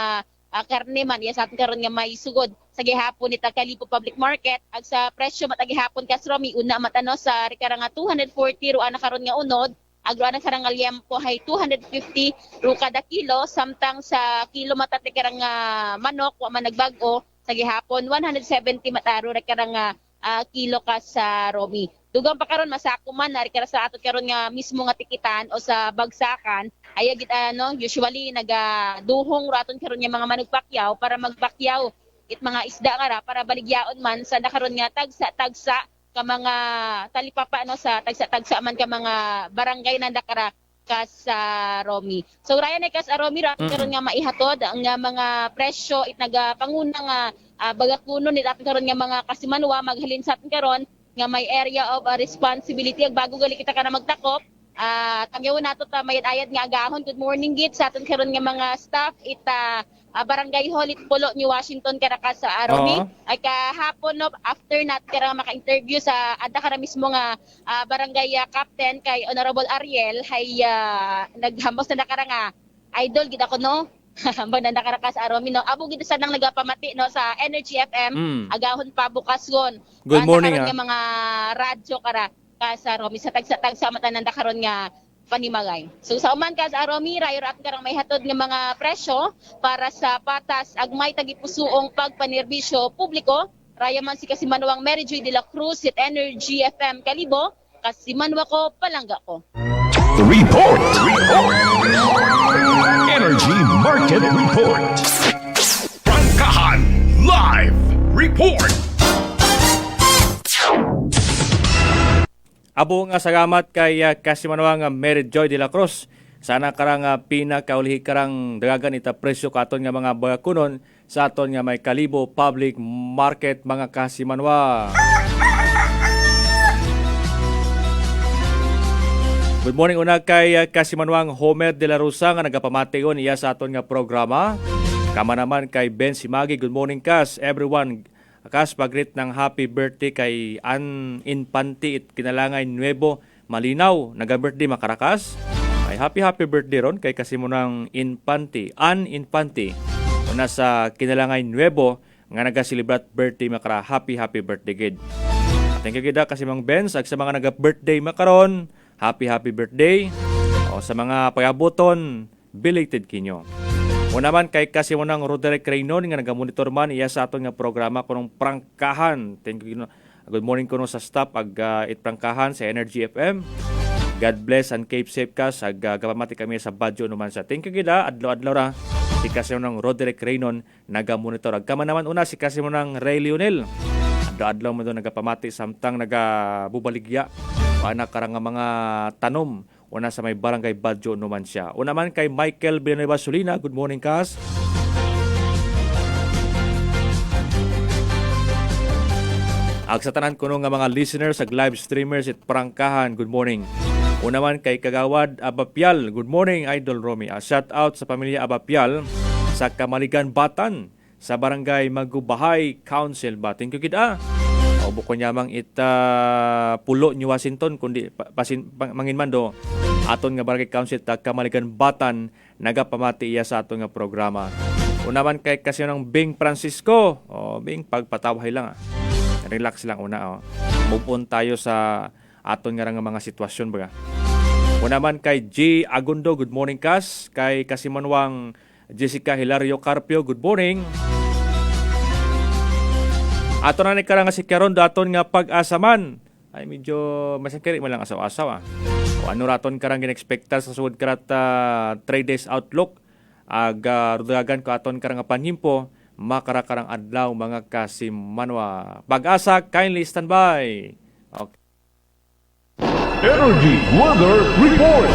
karne man iya sa atin karon nga may sugod sa gihapon ita Kalibo Public Market. Ag sa presyo matagihapon kasromi una matano sa rekarang 240 ro ana karon nga unod, agro ana karang liempo hay 250 ro kada kilo, samtang sa kilo mata te karang manok wa man nagbag-o sa gihapon 170 mataro re karang kilo ka sa romi. Dugang pa karon masako man ari kara sa ato karon nga mismo nga tikitan o sa bagsakan ay gid usually nagaduhong raton karon nga mga manugpakyaw para magpakyaw it mga isda nga ra para baligyaon man sa nakaron nga tagsa ka mga talipapa sa tagsa man ka mga barangay na nakara ka sa romi. So raya na kas aromi raton karon nga maihatod ang mga presyo it nagapanguna nga bagakuno ni aton karon nga mga kasimanwa maghalin sa aton karon nga may area of responsibility. Ag bago gali kita ka na magtakop, tangyaw nato ta mayad ayad nga agahon. Good morning git sa aton karon nga mga staff ita barangay hall it Pulo ni Washington karakas sa aromi. Ay kahapon no, after nat kara maka-interview sa adda kara mismo nga barangay captain kay Honorable Ariel hay naghambos na kara nga idol gid ako no. Maganda karakas aromi no. Abo gid sa nang nagapamati no sa Energy FM agahon pa bukas gon. Good morning nga mga radyo kara ka sa aromi sa tagsa matanan da karon nga panimagay. So sa uman ka sa aromi rayo at karang may hatod nga mga presyo para sa patas ag may tagipusuong pagpanerbisyo publiko. Raya man si Kasimanwang Mary Joy de la Cruz at Energy FM Kalibo. Kasimanwa ko palangga ko. Report! Energy Market Report. Prangkahan Live Report. Abo nga salamat kay Kasimanwang Mary Joy de la Cruz. Sana karang pinakaulihi karang dagagan ita presyo katon nga mga bagakunon sa aton nga may Kalibo Public Market mga Kasimanwa. Good morning una kay Kasimanwang Homer de la Rosa nga nagapamation iya sa aton nga programa. Kama naman kay Ben Simagi, good morning Kas. Everyone, Kas pagrit ng happy birthday kay An Infante it kinalangay Nuevo Malinaw. Naga-birthday makarakas. Ay happy birthday ron kay Kasimanwang Infante, An Infante. Una sa kinalangay Nuevo nga naga-celebrate birthday makara happy birthday kid. Thank you gida kasi Mang Benz ag sa mga naga-birthday makaron. Happy birthday. O sa mga payabuton, belated kinyo. Una man kay kasi mo nang Roderick Raynon nga nagamonitor man iya sa aton nga programa kunong prangkahan. Thank you. Good morning kuno sa staff ag itprangkahan sa Energy FM. God bless and keep safe ka sa gapamati kami sa Badyo naman sa. Thank you gida adlaw-adlaw ra. Si kasi mo nang Roderick Raynon nagamonitor ag kama naman una si kasi mo nang Ray Lionel. Adlaw-adlaw mo do nagapamati samtang nagabubaligya. Ana karang mga tanom. Una sa may barangay Badyo naman siya. Una man kay Michael Villanueva Solina. Good morning, Kas. Ag sa tanan kuno nga mga listeners, ag live streamers at prangkahan. Good morning. Una man kay Kagawad Abapial. Good morning, Idol Romy. Shout out sa pamilya Abapial sa Kamaligan Batan sa barangay Magubahay Council. Thank you kita. O buko nyamang pulo ni Washington kundi mangin man do aton nga barangay council ta Kamaligan Batan nagapamati iya sa aton nga programa. Una man kay kasi ng Bing Francisco. Bing pagpatawhay lang. Relax lang una. Move on tayo sa aton nga mga sitwasyon baga. Una man kay G Agundo, good morning Kas. Kay Kasimanwang Jessica Hilario Carpio, good morning. Ato na ni karang si Karon daton nga pag-asaman. Ay medyo masakiri mo lang asaw-asaw. O ano raton karang ginexpecta sa sud karat 3 days outlook. Rudagan ko aton karang panhimpo makarakarang adlaw mga kasimanwa. Pag-asa, kindly standby. Okay. Energy Weather Report.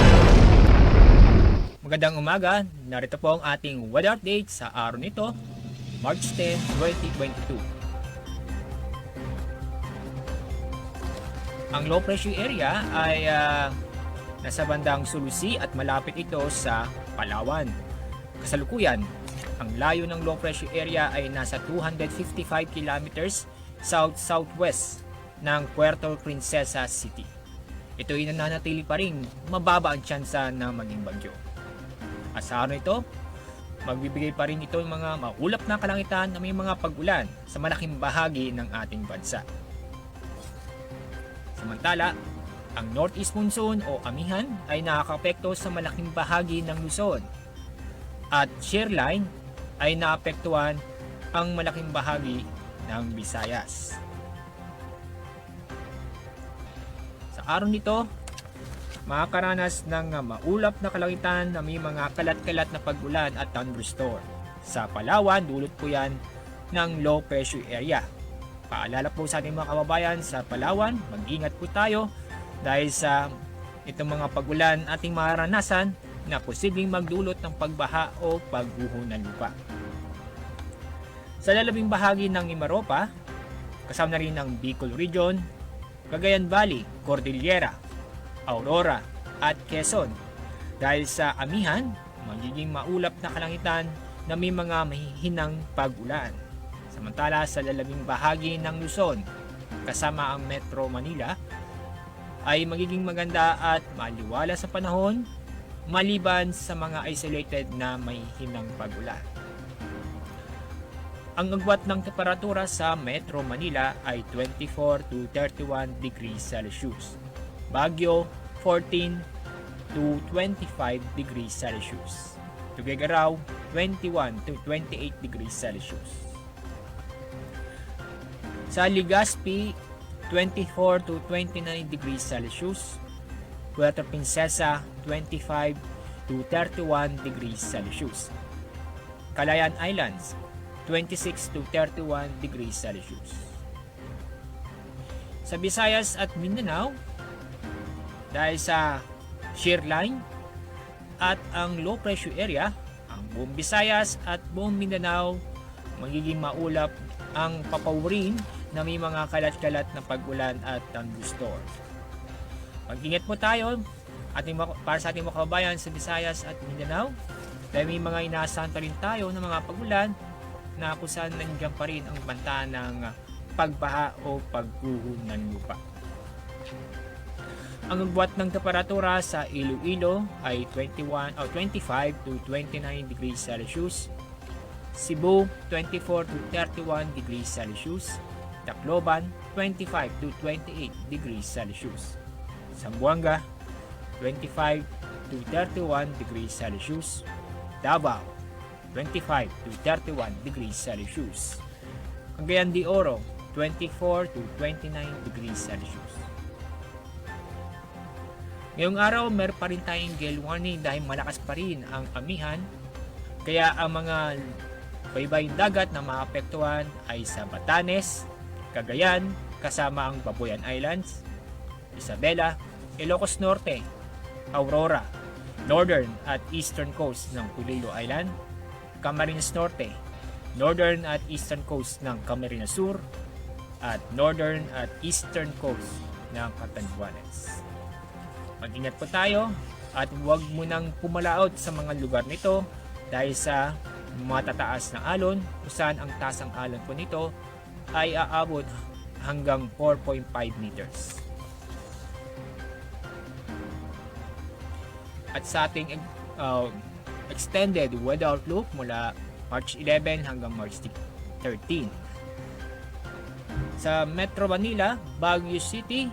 Magandang umaga. Narito po ang ating weather update sa araw nito, March 10, 2022. Ang low pressure area ay nasa bandang Sulusi at malapit ito sa Palawan. Kasalukuyan, ang layo ng low pressure area ay nasa 255 kilometers south-southwest ng Puerto Princesa City. Ito ay nananatili pa rin mababa ang tsansa na maging bagyo. At sa araw nito, magbibigay pa rin ito ng mga maulap na kalangitan na may mga pag-ulan sa malaking bahagi ng ating bansa. Samantala, ang northeast monsoon o amihan ay nakakapekto sa malaking bahagi ng Luzon. At shear line ay naapektuhan ang malaking bahagi ng Visayas. Sa araw nito, makakaranas ng maulap na kalangitan na may mga kalat-kalat na pag-ulan at thunderstorm. Sa Palawan, dulot po yan ng low pressure area. Paalala po sa ating mga kababayan sa Palawan, mag-ingat po tayo dahil sa itong mga pag-ulan ating maranasan na posibleng magdulot ng pagbaha o pagguho ng lupa. Sa lalabing bahagi ng Mimaropa, kasama na rin ang Bicol Region, Cagayan Valley, Cordillera, Aurora at Quezon. Dahil sa amihan, magiging maulap na kalangitan na may mga mahihinang pag-ulan. Samantala sa lalabing bahagi ng Luzon, kasama ang Metro Manila, ay magiging maganda at maliwala sa panahon maliban sa mga isolated na may hinang pag-ulan. Ang agwat ng temperatura sa Metro Manila ay 24 to 31 degrees Celsius. Baguio, 14 to 25 degrees Celsius. Tuguegarao, 21 to 28 degrees Celsius. Sa Legazpi, 24 to 29 degrees Celsius. Puerto Princesa, 25 to 31 degrees Celsius. Calayan Islands, 26 to 31 degrees Celsius. Sa Visayas at Mindanao, dahil sa shear line at ang low pressure area, ang buong Visayas at buong Mindanao magiging maulap ang papawirin na may mga kalat-kalat na pag-ulan at thunderstorm. Mag-ingat po tayo para sa ating mga kababayan sa Visayas at Mindanao dahil may mga inaasahan pa rin tayo ng mga pag-ulan na kung saan nandiyan pa rin ang banta ng pagbaha o pagguho ng lupa. Ang agwat ng temperatura sa Iloilo ay 25 to 29 degrees Celsius. Cebu, 24 to 31 degrees Celsius. Tacloban 25 to 28 degrees Celsius. Zamboanga 25 to 31 degrees Celsius. Davao 25 to 31 degrees Celsius. Cagayan de Oro 24 to 29 degrees Celsius. Ngayong araw, meron pa rin tayong gale warning dahil malakas pa rin ang amihan. Kaya ang mga baybaying dagat na maapektuhan ay sa Batanes, Cagayan, kasama ang Babuyan Islands, Isabela, Ilocos Norte, Aurora, Northern at Eastern Coast ng Iloilo Island, Camarines Norte, Northern at Eastern Coast ng Camarines Sur, at Northern at Eastern Coast ng Catanduanes. Mag-ingat po tayo at huwag munang pumalaot sa mga lugar nito dahil sa matataas na alon kung saan ang taas ng alon po nito ay aabot hanggang 4.5 meters. At sa ating extended weather outlook mula March 11 hanggang March 13. Sa Metro Manila, Baguio City,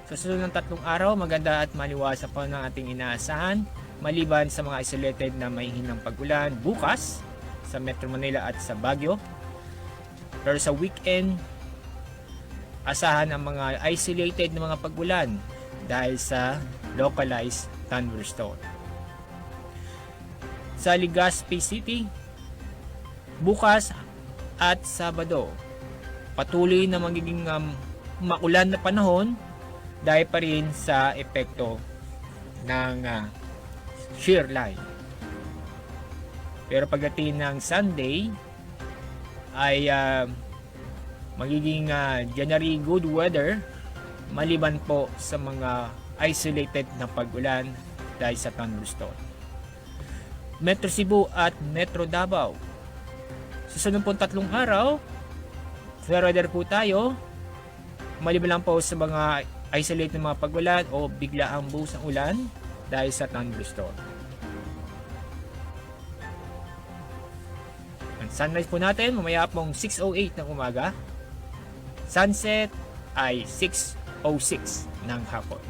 sa susunod ng 3 araw, maganda at maliwasa pa ng ating inaasahan maliban sa mga isolated na may hinang pag-ulan bukas sa Metro Manila at sa Baguio. Pero sa weekend, asahan ang mga isolated na mga pag-ulan dahil sa localized thunderstorm. Sa Legazpi City, bukas at Sabado, patuloy na magiging maulan na panahon dahil pa rin sa epekto ng shear line. Pero pagdating ng Sunday ay magiging generally good weather maliban po sa mga isolated na pag-ulan dahil sa thunderstorm. Metro Cebu at Metro Davao, sa sunod po 3 araw, fair weather po tayo maliban lang po sa mga isolated na mga pag-ulan o bigla ang buhos ng ulan dahil sa thunderstorm. Ang sunrise po natin mamaya pong 6:08 ng umaga. Sunset ay 6:06 ng hapon.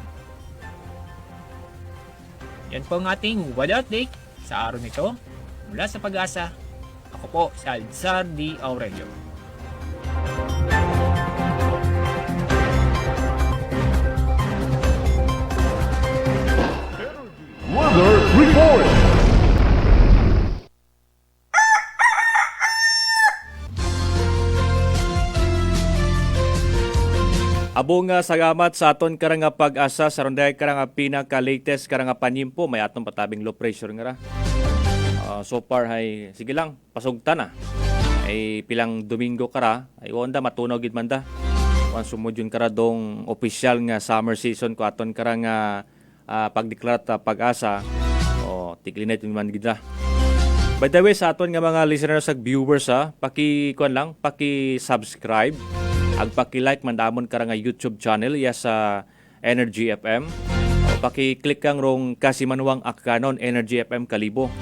Yan po ang ating weather update sa araw nito. Mula sa Pag-asa, ako po si Alzar D. Aurelio. Weather Report. Abong salamat sa aton karang Pag-asa sa ronday karang pinaka-latest karang panimpo may atong patabing low pressure nga ra. So far ay sige lang pasugta na. Ay pilang Domingo kara ay onda matunog gid man da. Wan sumudyon kara dong official nga summer season ko aton karang pagdeklarat Pag-asa o tiklinet man gid ra. By the way sa aton nga mga listeners ag viewers paki-kuan lang paki-subscribe ag paki-like man damon kara nga YouTube channel ya sa Energy FM o paki-click kang rong Kasimanwang Akkanon Energy FM Kalibo.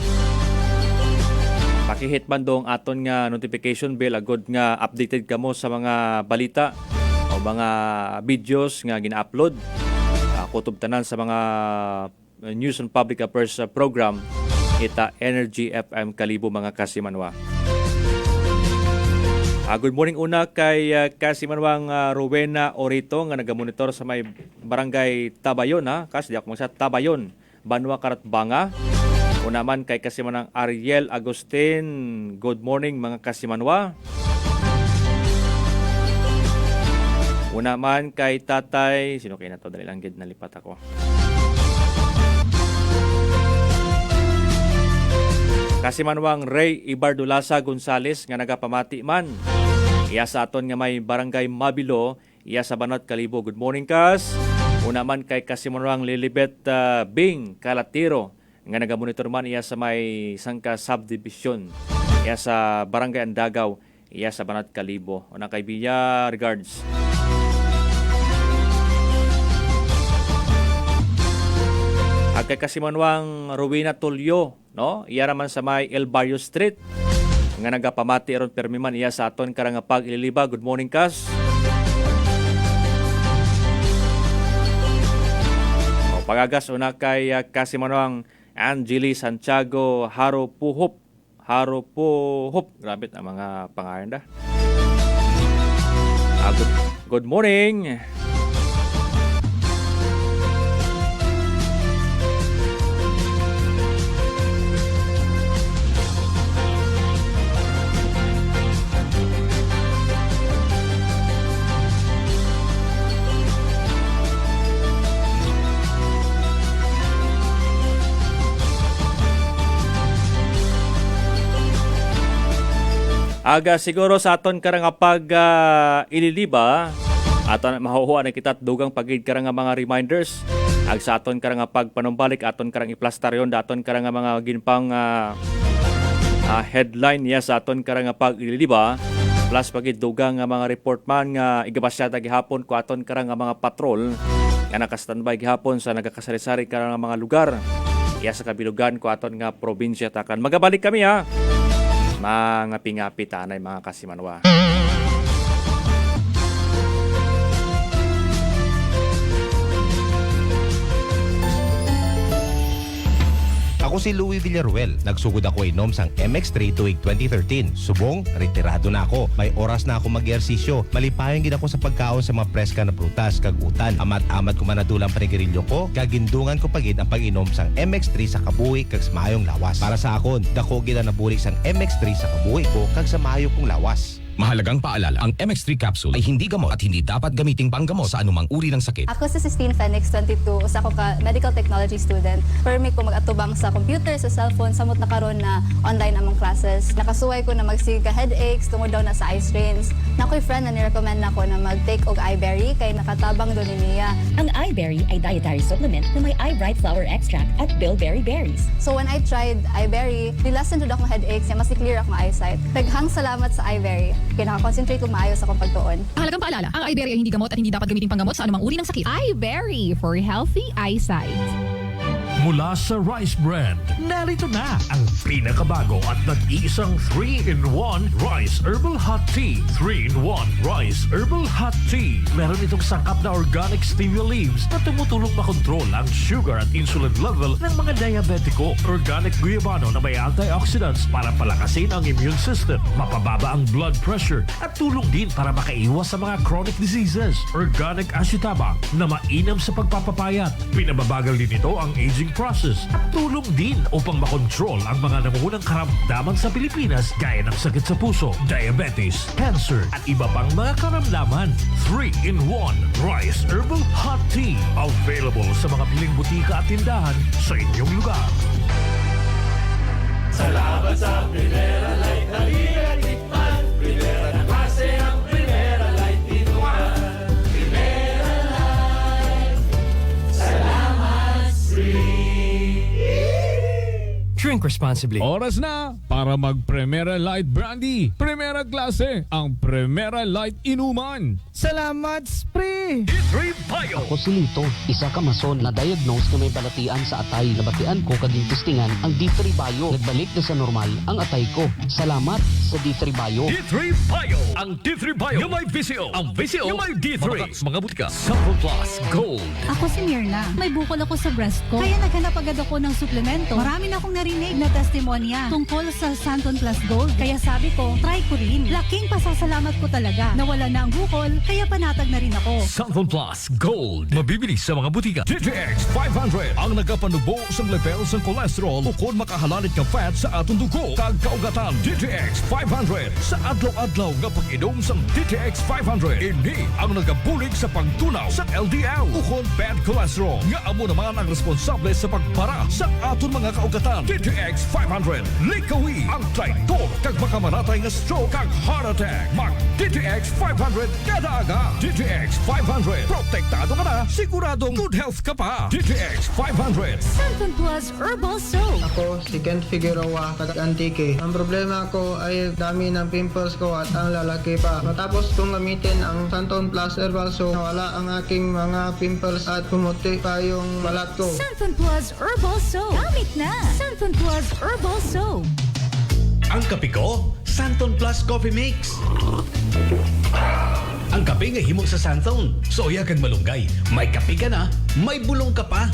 Paki-hit man dong aton nga notification bell agod nga updated kamo sa mga balita o mga videos nga gina-upload. Kutob tanan sa mga news and public affairs program ita Energy FM Kalibo mga Kasimanwa. Good morning una kay Kasimanwang Rowena Orito nga nagamonitor sa may barangay Tabayon kasi di ako sa Tabayon, Banwa Karatbanga. Una man kay Kasimanwang Ariel Agustin, good morning mga Kasimanwa. Una man kay Tatay, sino kayo na to? Dali lang gid nalipat ako. Kasimanwang Ray Ibardulasa Gonzales nga nagapamati man. Iya sa aton nga may barangay Mabilo, iya sa Banat Kalibo. Good morning Kas. Una man kay Kasimanwang Lilibet Bing Kalatiro nga nagamonitor man iya sa may Sangka Subdivision. Iya sa barangay Andagaw, iya sa Banat Kalibo. Una kay Biya, regards. At kay Kasimanwang Rowena Tulio, no? Iya naman sa may El Barrio Street. Nga nagapamati aron permi man iya sa aton karang pag-ililiba. Good morning Kas. Pagagas una kay Kasimanwang Angeli Santiago Haropuhop. Grabe ang mga pangalan da. Good morning. Aga siguro sa aton karang pag ililiba aton mahuhuan na kita dugang pagid karang mga reminders ag sa aton karang pagpanumbalik aton karang iplastaryon daton karang mga ginpang headline niya sa aton karang pag ililiba plus pagid dugang mga report man nga igabasyada gihapon ko aton karang mga patrol nga naka-standby gihapon sa nagakasari-sari karang mga lugar iya sa kabilugan ko aton nga probinsya takan. Magabalik kami ha. Mga pingapi tanay mga Kasimanwa. Ako si Louis Villaruel. Nagsugod ako inom sang MX3 tuig 2013. Subong, retirado na ako. May oras na ako mag-ehersisyo. Malipayon gid ako sa pagkaon sa mga preska na prutas kag utan. Amat-amat ko manadulang panigirilyo ko. Kagindungan ko pagid ang pag-inom sang MX3 sa kabuhi kag sa maayong lawas. Para sa akon, dako gid ang nabulik sang MX3 sa kabuhi ko kag sa maayo kong lawas. Mahalagang paalala, ang MX3 capsule ay hindi gamot at hindi dapat gamiting panggamot sa anumang uri ng sakit. Ako si Sistine Fenix, 22, usa ko ka medical technology student. Permi ko mag-atubang sa computer, sa cellphone, samot na karon na online among classes. Nakasuway ko na magsige ka headaches, tungod daw na sa eye strains. Nakoy friend na ni-recommend nako na mag-take og iBerry kay nakatabang do niya. Ang iBerry ay dietary supplement na may eye-bright flower extract at bilberry berries. So when I tried iBerry, nilasan jud akong headaches, mas clear akong eyesight. Daghang salamat sa iBerry. Kaya nakakonsentrate kong maayos sa akong pagtuon. Mahalagang paalala, ang iBerry ay hindi gamot at hindi dapat gamitin panggamot sa anumang uri ng sakit. iBerry for healthy eyesight. Mula sa Rice Brand, narito na ang pinakabago at nag-iisang 3-in-1 Rice Herbal Hot Tea. 3-in-1 Rice Herbal Hot Tea. Meron itong sangkap na organic stevia leaves na tumutulong makontrol ang sugar at insulin level ng mga diabetiko. Organic guyabano na may antioxidants para palakasin ang immune system, mapababa ang blood pressure at tulong din para makaiwas sa mga chronic diseases. Organic ashitaba na mainam sa pagpapapayat. Pinababagal din ito ang aging process at tulong din upang makontrol ang mga nangungunang karamdaman sa Pilipinas gaya ng sakit sa puso, diabetes, cancer at iba pang mga karamdaman. 3-in-1 Rice Herbal Hot Tea. Available sa mga piling butika at tindahan sa inyong lugar. Salamat sa Primera Light. Halika tikman. Primera na klase ang Primera Light. Tinuan. Primera Light. Salamat, free. Drink responsibly. Oras na para mag Primera Light Brandy. Primera klase, ang Primera Light Inuman. Salamat, Spree! D3 Bio. Ako si Lito, isa ka mason na diagnose na may balatian sa atay. Nabatian ko kaging testingan ang D3 Bio. Nagbalik na sa normal ang atay ko. Salamat sa D3 Bio. D3 Bio. Ang D3 Bio yung may VCO. Ang VCO yung may D3. Mga butika. Sample Plus Gold. Ako si Mirna. May bukol ako sa breast ko. Kaya naghanap agad ako ng suplemento. Marami na akong narinig na testimonya tungkol sa Santon Plus Gold. Kaya sabi ko, try ko rin. Laking pasasalamat ko talaga. Nawala na ang bukol, kaya panatag na rin ako. Santon Plus Gold. Mabibili sa mga butika. DTX 500. Ang nagapanubo sa levels ng cholesterol bukod makahalanit ng fat sa atong dugo. Kagkaugatan DTX 500. Sa adlaw-adlaw nga pag-inom sa DTX 500. Ini ang nagabulig sa pagtunaw sa LDL. Bukod bad cholesterol. Nga amo naman ang responsable sa pagbara sa atong mga kaugatan. DTX 500. Likawi ang traidor kag makamanatay nga stroke kag heart attack. Mag DTX 500 kada aga. DTX 500. Protektado ka na, siguradong good health ka pa. DTX 500. Santon Plus Herbal Soap. Ako si Kent Figueroa, taga-Antique. Ang problema ko ay dami ng pimples ko at ang lalaki pa. Matapos kong gamitin ang Santon Plus Herbal Soap, nawala ang aking mga pimples at pumuti pa yung balat ko. Santon Plus Herbal Soap. Gamit na. Santon Plus Herbal Soap. Ang kape ko, Santon Plus Coffee Mix. Ang kape nga himo sa Santon. Soya kag malunggay. May kape ka na, may bulong ka pa.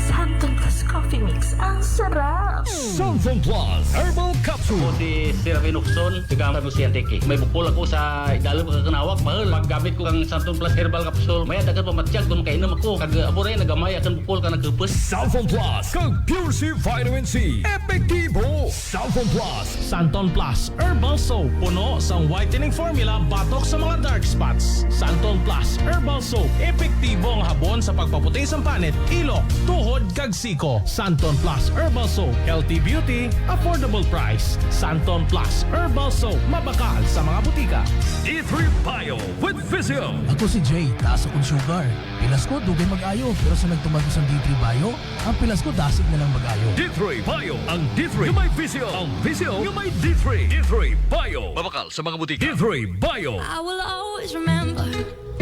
Santon Plus Coffee Mix. Ang sarap! Santon Plus Herbal Capsule. Ako si Sir Rinuxon, sigama ko siya teki. May bukol ako sa idalom ka kanawak, mahal. Paggamit ko kang Santon Plus Herbal Capsule, maya dagat pamatsyag kung kainom ako. Kag abore, nagamay akan bukol ka nagkupos. Santon Plus kag Pure C Vitamin C. Epektibo! Santon Plus. Santon Plus Herbal Soap. Puno sa whitening formula, batok sa mga dark spots. Santon Plus Herbal Soap. Epektibo ang habon sa pagpaputi sa panit, ilok, tuhod, kag siko. Santon Plus Herbal Soap. Healthy beauty, affordable price. Santon Plus Herbal Soap. Mabakal sa mga butika. D3 Bio with Vizio. Ako si Jay, taas akong sugar. Pilas ko, dugay mag-ayo. Pero sa nagtumagos ang D3 Bio, ang pilas ko dasig na lang mag-ayo. D3 Bio. Ang D3 yung may Vizio. Ang Vizio yung may D3. D3 Bio. Mabakal sa mga butika. D3 Bio. I will always remember.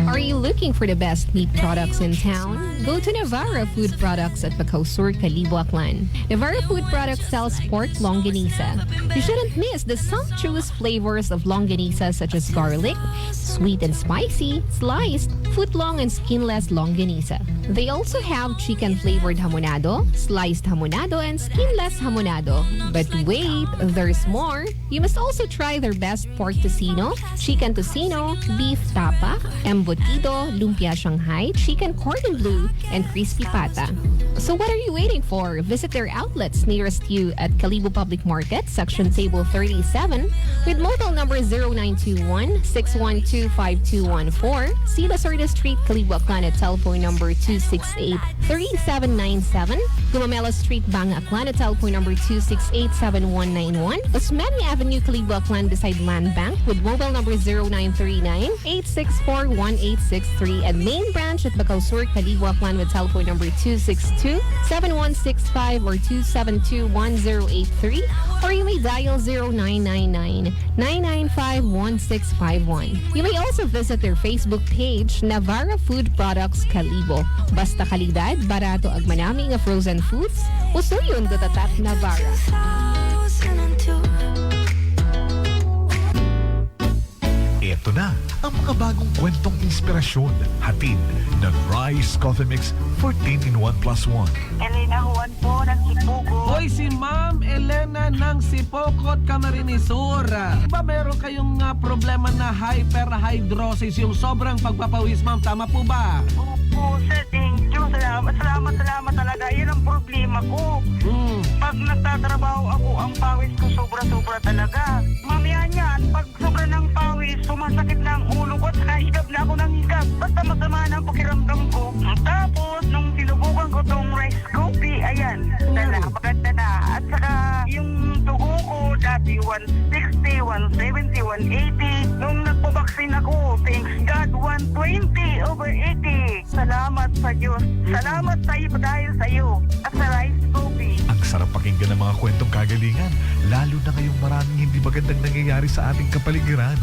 Are you looking for the best meat products in town? Go to Navarra Food Products at Bacaw Sur, Kalibo, Aklan. Navarra Food Products sells pork longanisa. You shouldn't miss the sumptuous flavors of longanisa such as garlic, sweet and spicy, sliced, foot-long and skinless longanisa. They also have chicken-flavored hamonado, sliced hamonado, and skinless hamonado. But wait, there's more. You must also try their best pork tocino, chicken tocino, beef tapa, embutido, lumpia Shanghai, chicken cordon bleu, and crispy pata. So what are you waiting for? Visit their outlets nearest you at Kalibo Public Market, Section Table 37, with mobile number 0921-612-5214. See Lasorda Street, Kalibo, Aklan at telephone number 268-3797. Gumamela Street, Banga, Aklan at telephone number 268-7191. Osmeña Avenue, Kalibo, Aklan beside Land Bank with mobile number 0939-864-1863 and main branch at Bacaw Sur, Kalibo, Aklan with telephone number 262-7165 or 272-1083 or you may dial 0999-995-1651. You may also visit their Facebook page, Navarra Food Products Kalibo. Basta kalidad, barato ag manami nga frozen foods, usuyon do tatak Navarra. Ito na ang mga bagong kwentong inspirasyon. Hatid ng Rice Coffee Mix 14-in-1+1. Elena Juan po ng Sipugo. Hoy, si Ma'am Elena ng Sipocot, Camarines Sur. Ba meron kayong problema na hyperhidrosis, yung sobrang pagpapawis, ma'am? Tama po ba? Opo, sir. Thank you. Salamat talaga. Yan ang problema ko. Pag nagtatrabaho ako, ang pawis ko sobra-sobra talaga. Mamaya niyan, pag sobra ng pawis, sumasakit na ang ulo ko at higap na ako ng higap. Basta masama na ang pakiramdam ko. Tapos, nung sinubukan ko tong rice coffee, ayan, maganda na. At saka, yung tugo ko, dati 160, 170, 180. Nung nagpabaksin ako, thanks God, 120/80. Salamat sa Diyos. Salamat sa iyo dahil sa iyo. At sa rice coffee. Ang sarap pakinggan ng mga kwentong kagalingan, lalo na ngayong maraming hindi magandang nangyayari sa ating kapaligiran.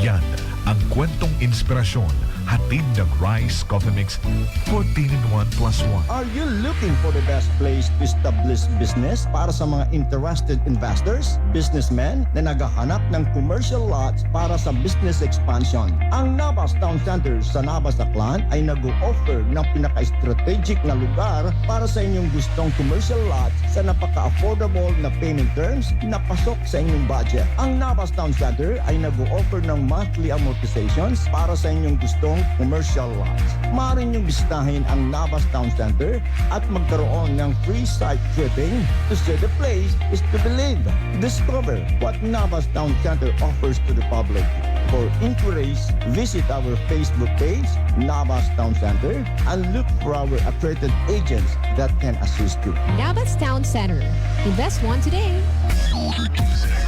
Yan ang kwentong inspirasyon, hatid ng Rice Coffee Mix 14-in-1+1. Are you looking for the best place to establish business para sa mga interested investors, businessmen na naghahanap ng commercial lots para sa business expansion? Ang Navas Town Center sa Navas, Aklan ay nag-o-offer ng pinaka-strategic na lugar para sa inyong gustong commercial lots sa napaka-affordable na payment terms na pasok sa inyong budget. Ang Navas Town Center ay nag-o-offer ng monthly amortizations para sa inyong gustong commercial lots. Maaari niyong bisitahin ang Navas Town Center at magkaroon ng free site tripping to see the place is to believe. Discover what Navas Town Center offers to the public. For inquiries, visit our Facebook page, Navas Town Center, and look for our accredited agents that can assist you. Navas Town Center. Invest one today.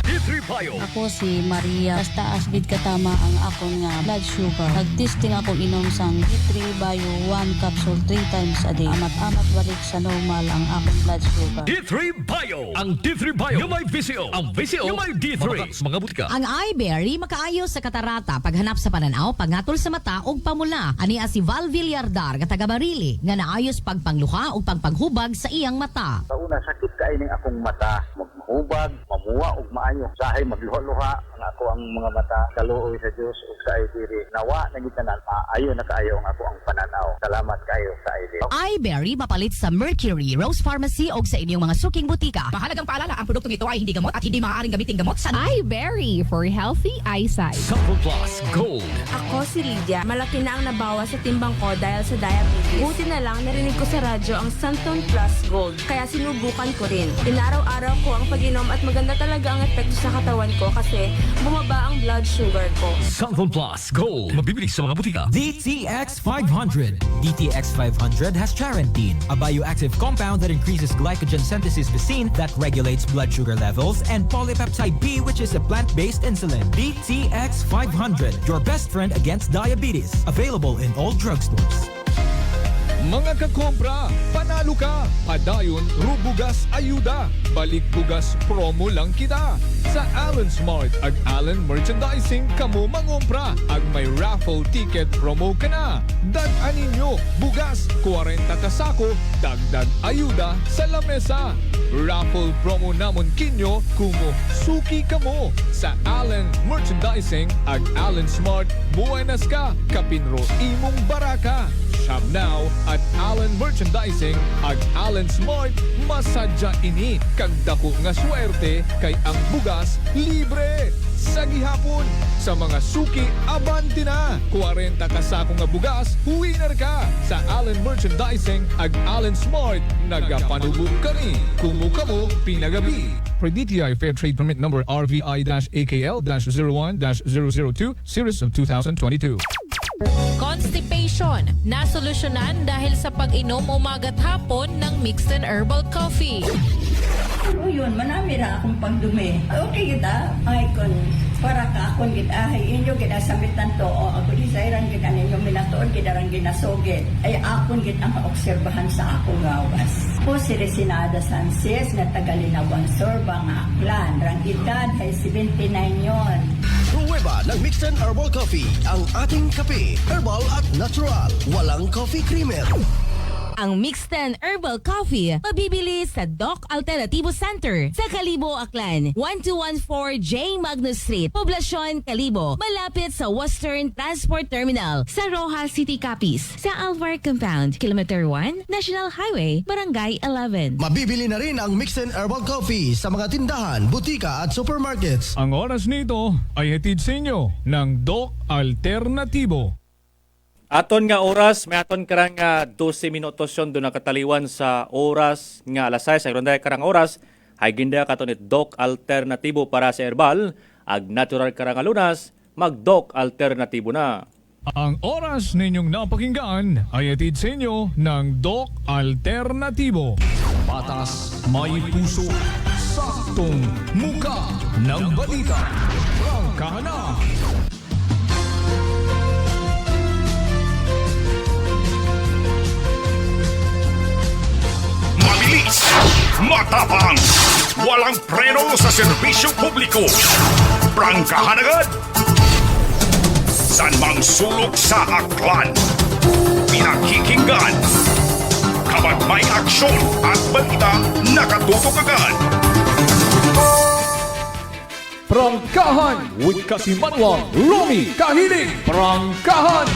D3 Bio. Ako si Maria. Taas gid katama ang akon nga blood sugar. Nag-testing ako inom sang D3 Bio 1 capsule 3 times a day. Amat-amat balik sa normal ang akong blood sugar. D3 Bio. Ang D3 Bio yung may Vizio. Ang Vizio yung may D3. Mga butika. Ang iBerry makaayo sa katarata, paghanap sa pananaw, pagngatol sa mata ug pamula. Ani si Val Villardar nga taga Barili nga naayos pagpangluha ug pagpaghubag sa iyang mata. Sa una sakit kay ning akong mata, maghubag, mamuwa ug maayo. Sahay magluha-luha, nga ako ang mga mata kaluoy sa Dios ug sa ay diri. Nawa na gid tanan maayo na kaayo ang ako ang pananaw. Salamat kayo sa ay diri. iBerry mapalit sa Mercury, Rose Pharmacy o sa inyong mga suking butika. Mahalagang paalala, ang produktong ito ay hindi gamot at hindi maaaring gamitin gamot sa iBerry for healthy eyesight. Sample Plus Gold. Ako si Lydia. Malaki na ang nabawas sa timbang ko dahil sa diabetes. Buti na lang narinig ko sa radyo ang Santon Plus Gold. Kaya sinubukan ko rin. Inaraw-araw ko ang pag-inom at maganda talaga ang epekto sa katawan ko kasi bumaba ang blood sugar ko. Sample Plus Gold. Mabibili sa mga butika. DTX 500. DTX 500 has charantine, a bioactive compound that increases glycogen synthesis Vicine that regulates blood sugar levels, and polypeptide B, which is a plant-based insulin. DTX 500, your best friend against diabetes. Available in all drugstores. Mga kakompra, panalo ka! Padayon, rubugas ayuda. Balik bugas promo lang kita. Sa Allen Smart ag Allen Merchandising kamo mangompra. Ag may raffle ticket promo ka na. Dag-anin nyo, bugas, 40 kasako, dagdag ayuda sa lamesa. Raffle promo namon kinyo kumo suki kamo. Sa Allen Merchandising ag Allen Smart, buenas ka, kapinro imong baraka. Shop now at Allen Merchandising ag Allen Smart. Masadya ini kag dako nga swerte kay ang bugas libre sa gihapon. Sa mga suki abante na 40 kasako nga bugas, winner ka. Sa Allen Merchandising ag Allen Smart, nagapanubog kami kumo kamo pinagabi. For DTI Fair Trade Permit number RVI-AKL-01-002 series of 2022. Constipation, nasolusyonan dahil sa pag-inom umaga't hapon ng mixed and herbal coffee. Ano yun, manami ra akong pagdumi. Okay kita, ay kon para ka akong gitahay inyo ginasamitan to o ako disairan gid ninyo minatuod gidarang ginasugid ay akong gid ang maobserbahan sa akong gawas. Po si Resinada Sances nga taga-Linawan Sorba nga aklan, rang edad ay 79 yon. Pruweba ng Mixed and Herbal Coffee, ang ating kape, herbal at natural, walang coffee creamer. Ang Mixed and Herbal Coffee mabibili sa Doc Alternativo Center sa Kalibo, Aklan, 1214 J. Magnus Street, Poblasyon, Kalibo, malapit sa Western Transport Terminal, sa Rojas City, Capiz, sa Alvar Compound, Kilometer 1, National Highway, Barangay 11. Mabibili na rin ang Mixed and Herbal Coffee sa mga tindahan, butika at supermarkets. Ang oras nito ay hatid sa inyo ng Doc Alternativo. Aton nga oras, may aton karang 12 minutos yun doon nakataliwan sa oras nga alas 6. Ay ronday karang oras, ay ginda katon it Doc Alternatibo para sa herbal. Ag natural karang lunas, mag-Doc Alternatibo na. Ang oras ninyong napakinggan ay hatid sa inyo ng Doc Alternatibo. Patas, may puso, saktong muka ng balita. Prangkahan na! Mabilis, matapang, walang preno sa serbisyo publiko. Prangkahan agad. San mang sulok sa aklan. Pinakikinggan. Kapag may aksyon at balita, nakatutok agad. Prangkahan with Kasimanwang Romy Kahiling. Prangkahan!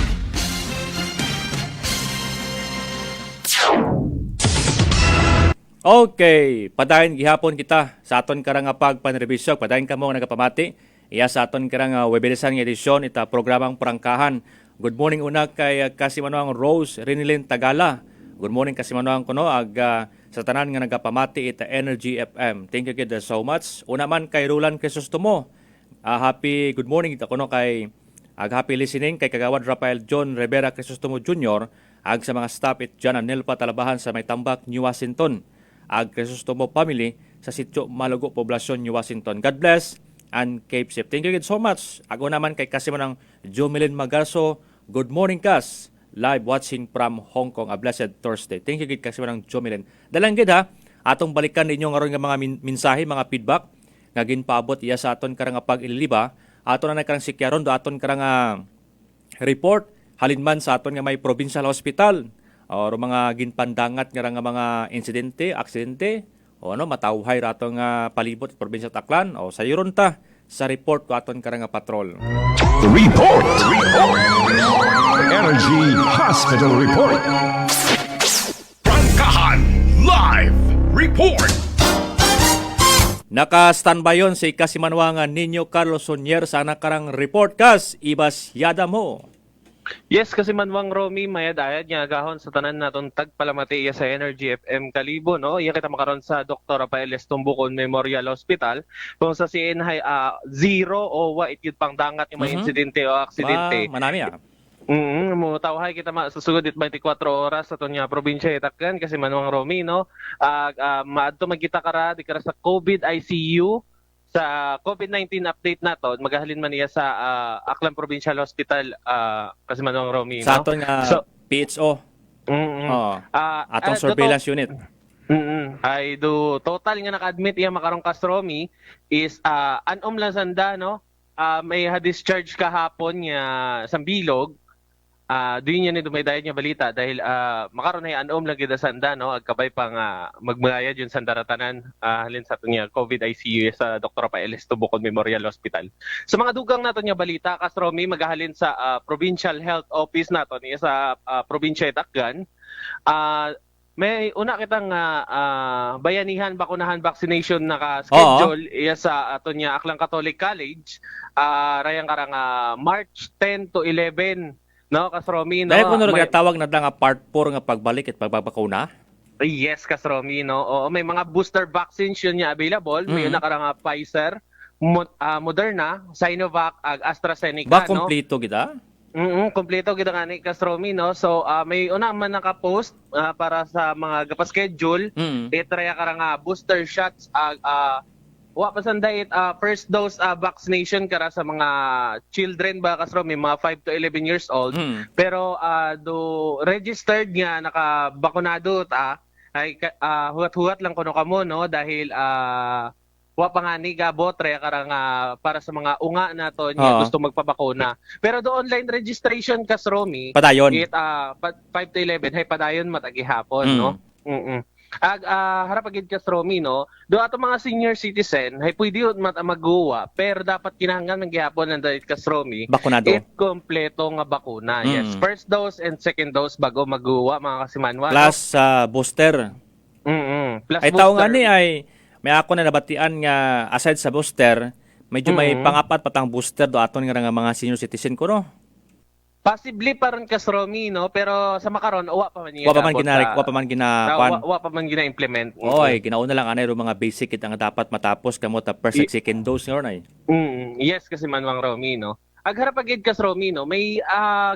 Okay, padayon gihapon kita sa aton karang pagpanrebisyon. Padayon kamo nga nagapamati. Iya sa aton karang webilesan nga edisyon ita programang Prangkahan. Good morning una kay Kasimanwang Rose Rinilin Tagala. Good morning Kasimanwang kuno ag sa tanan nga nagapamati ita Energy FM. Thank you kid so much. Una man kay Roland Crisostomo. Happy good morning ita kuno kay happy listening kay Kagawad Rafael John Rivera Crisostomo Jr. Ag sa mga staff it Jan Anelpa Talabahan sa May Tambak, New Washington. Ag Crisostomo family sa sitio Malugo, Poblasyon, New Washington. God bless and keep safe. Thank you so much. Ako naman kay Kasimanang Jomelyn Magarso. Good morning, Kas. Live watching from Hong Kong. A blessed Thursday. Thank you, Kasimanang Jomelyn. Dalang gid ha, atong balikan ninyo nga ron nga mga mensahe, mga feedback nga ginpaabot iya sa aton karang pag-ililiba. Aton na karang sikyaron do aton karang report halinman sa aton nga may provincial hospital. O mga ginpandangat nga mga insidente, aksidente, o matawhay rato nga palibot at probinsya Taklan. O sa yuron ta, sa report ko aton karang nga patrol. Report! Energy Hospital Report. Prangkahan Live Report. Naka-standby yon si Kasimanwangan Nino Carlos Sonier sa nakarang report. Kas, ibas yada mo. Yes, kasi manwang Romy, mayad-ayad niya gahon sa tanan naton tagpalamati iya sa Energy FM Kalibo, no? Iya kita makaron sa Dr. Rafael Estumbukon Memorial Hospital. Kung sa CNHI, zero o wa ityud pang dangat yung mga insidente o aksidente. Manami ah. Mutawhay kita susugod it 24 oras sa tonya probinsya itakgan kasi manwang Romy, no? Maadto magkita kara di kara sa COVID ICU. Sa COVID-19 update nato, magahalin man niya sa Aklan Provincial Hospital kasi manong Romy. Sa no? aton nga PHO. Atong surveillance unit. Ay do total nga naka-admit iya makarong kas Romy is anom lang sanda, no? May ha-discharge kahapon nga sa Bilog. Doon niya ni dumaydayan niya balita dahil makaroon ay anom lang gida sanda, no? Agkabay pang magmayad yun sandaratanan halin sa niya COVID ICU sa Dr. Rafael Estumbukon Memorial Hospital. Sa mga dugang nato niya balita, Kasromi, magahalin sa Provincial Health Office nato niya sa probinsya Itakgan. May una kitang bayanihan, bakunahan, vaccination naka-schedule iya sa ato niya Aklan Catholic College. Rayang karang March 10 to 11. No, Kasromi, no. Dahil kung tawag na nga part 4 nga pagbalik at pagbabakuna? Yes, Kasromi, no. Oo, may mga booster vaccines yun niya available. May yun nakarang Pfizer, Moderna, Sinovac, AstraZeneca, ba kompleto kita? Kompleto kita nga ni Kasromi, no. So, may una man naka-post para sa mga gapa-schedule. Itraya karang booster shots, wa pasanday first dose vaccination kara sa mga children ba Kasromi, mga 5 to 11 years old. Pero do registered nga nakabakunado ay huwat-huwat lang kuno kamo, no, dahil wa pa nga ni gabotre karang para sa mga unga nato nga gusto magpabakuna. Pero do online registration Kasromi, padayon. 5 to 11 hay padayon matagi hapon, no. Harap agad Kasromi, no, do ato mga senior citizen hay pwede yun magawa pero dapat kinahanglan ng gihapon ng dahil Kasromi bakunado kompleto nga bakuna. Yes, first dose and second dose bago magawa mga kasimanwa plus booster. Plus ay tao nga ni ay may ako na nabatian nga aside sa booster medyo may pangapat patang booster do aton nga mga senior citizen ko, no. Possibly paron Kasromi, no, pero sa makaron wa pa man wa pa man gina-implement. Oy, ginauna lang anay ro mga basic kita nga dapat matapos kamo ta first second dose nga nay. Yes, kasi manwang Romy, no. Agharap agid Kasromi, no, may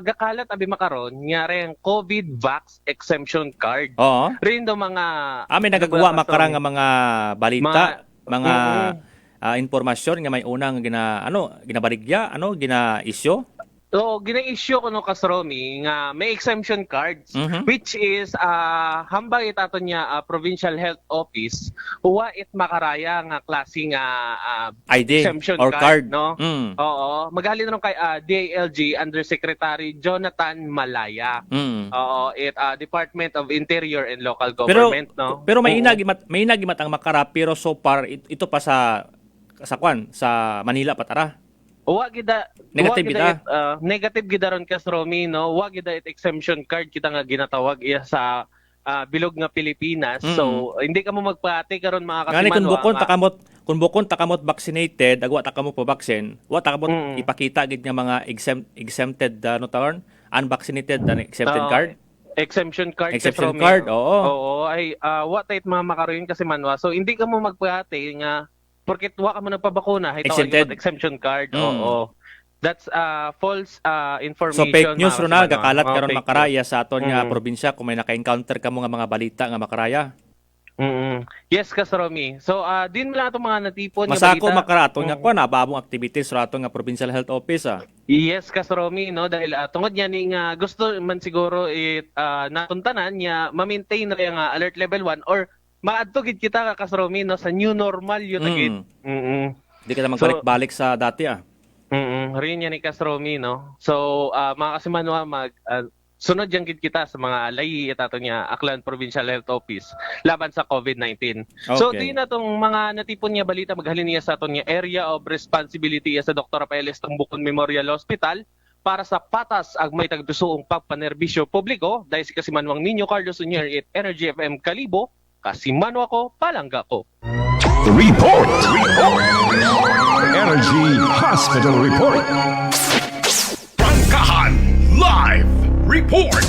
gakalat abi makaron nga COVID Vax exemption card. Oo. Rin do mga may nagagawa makarang nga mga balita, mga impormasyon nga may unang ginabaligya, gina-issue. So, gina-issue ko no Kasromi nga may exemption cards which is hambang itato niya provincial health office huwa it makaraya nga klase nga ID exemption or card, no. Oo, maghalin ron kay DILG Undersecretary Jonathan Malaya. Oo, Department of Interior and Local Government, no. Pero may inagimat ang makara pero so far ito pa sa Manila patara. Wa gida negative gida ron Kasromi, no. Wa gida it exemption card kita nga ginatawag iya sa bilog nga Pilipinas. So hindi ka mo magpati karon mga kasimanwa. Kung bukon takamot vaccinated, agwa takamot pa vaccine, wa takamot ipakita gid nga mga exempted unvaccinated exempted card. Exemption card. Exemption card, oo. Oo, ay wa tayt mga makaroon kasi manwa. So hindi ka mo magpati nga porket wa ka mo nagpabakuna, hay tawag exemption card. Oo. That's false information. So fake news ro na gakalat karon makaraya sa aton nga probinsya kung may naka-encounter ka mo nga mga balita nga makaraya. Yes, Kasromi. So din mo lang itong mga natipon masako makaraton nga kuan ababong activities sa aton nga provincial health office. Yes, Kasromi, no, dahil tungod niya ning gusto man siguro natuntanan niya ma-maintain ra nga alert level 1 or maadto gid kita Kasromi, no, sa new normal yun agid. Di ka na magbalik sa dati rin yan ni Kasromi, no. So mga kasimanwa sunod yang gid kita sa mga layi itato niya Aklan Provincial Health Office laban sa COVID-19. So Okay. di na tong mga natipon niya balita maghalin niya sa aton niya area of responsibility sa Dr. Rafael Estong Bukon Memorial Hospital para sa patas ag may tagdusuong pagpanerbisyo publiko dahil si Kasimanwang Nino Carlos Unier at Energy FM Kalibo, Kasimanwa ko, palangga ko. Report! Energy Hospital Report. Prangkahan Live Report.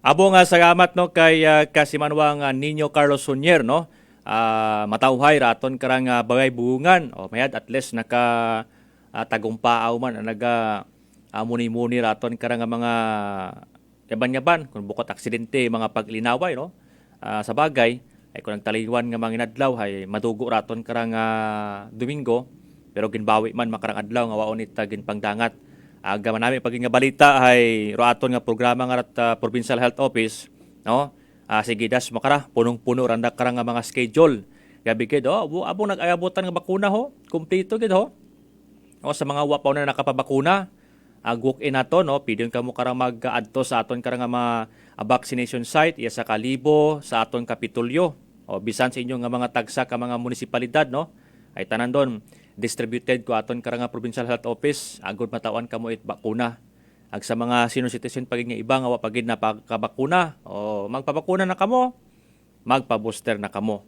Abo nga salamat no kay Kasimanwang Nino Carlos Sunier no. Matawhay raton karang bagay buungan o mayad at least naka tagumpaaw man naga muni-muni raton karang mga yaban-yaban kung bukod aksidente mga paglinaway no. Sa bagay ay kung nagtaliwan nga mga inadlaw ay madugo raton karang Domingo pero ginbawi man makarang adlaw nga waon ita ginpangdangat. Aga man namin pag nga balita ay roaton nga programa nga rat Provincial Health Office no. Sige das makara punong-puno randa karang nga mga schedule. Gabi kid abo nag-ayabutan nga bakuna ho, kumpleto gid ho. O sa mga wapaw na nakapabakuna, walk in nato no, pidyon kamo karang mag-adto sa aton karang nga mga vaccination site iya sa Kalibo, sa aton Kapitulyo. O bisan sa inyo nga mga tagsa ka mga munisipalidad no, ay tanan don distributed ko aton karang Provincial Health Office agud matawan kamo it bakuna. Ag sa mga senior citizen pagid nga iba nga wa pagid na pagkabakuna o magpabakuna na kamo, magpa-booster na kamo.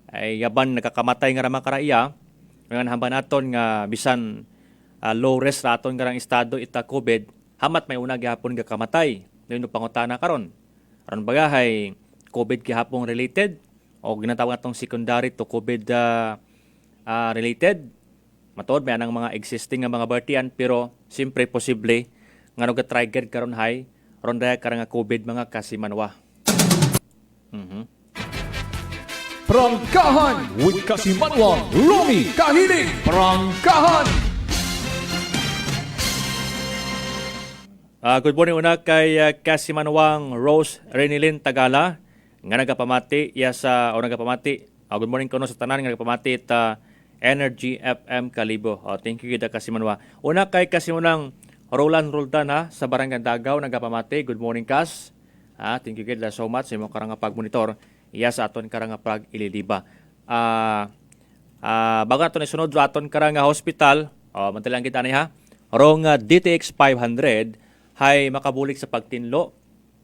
Ay yaban nagkakamatay nga ramang karaiya nga hamban aton nga bisan low risk raton nga estado ita COVID, hamat may una gihapon nga kamatay. Dino pangutana karon. Aron bagahay COVID gihapon related o ginatawag atong secondary to COVID related. Matuod may anang mga existing nga mga bartian pero simpre posible nga nag-trigger karon hay ron daya karang nga COVID mga Kasimanwa. Prangkahan with Kasimanwang Romy Kahiling. Prangkahan. Good morning una kay Kasimanwang Rose Renilyn Tagala nga nagapamati good morning kuno sa tanan nga nagapamati ta Energy FM Kalibo. Thank you kita Kasimanwa. Una kay Kasimanwang Roland Roldan sa Barangay Dagaw nagapamati. Good morning Kas. Thank you kita so much sa imong karang pagmonitor iya sa aton karang pag-ililiba. Bago naton isunod aton karang hospital, mantalang kita ni ha. Rong DTX 500 hay makabulik sa pagtinlo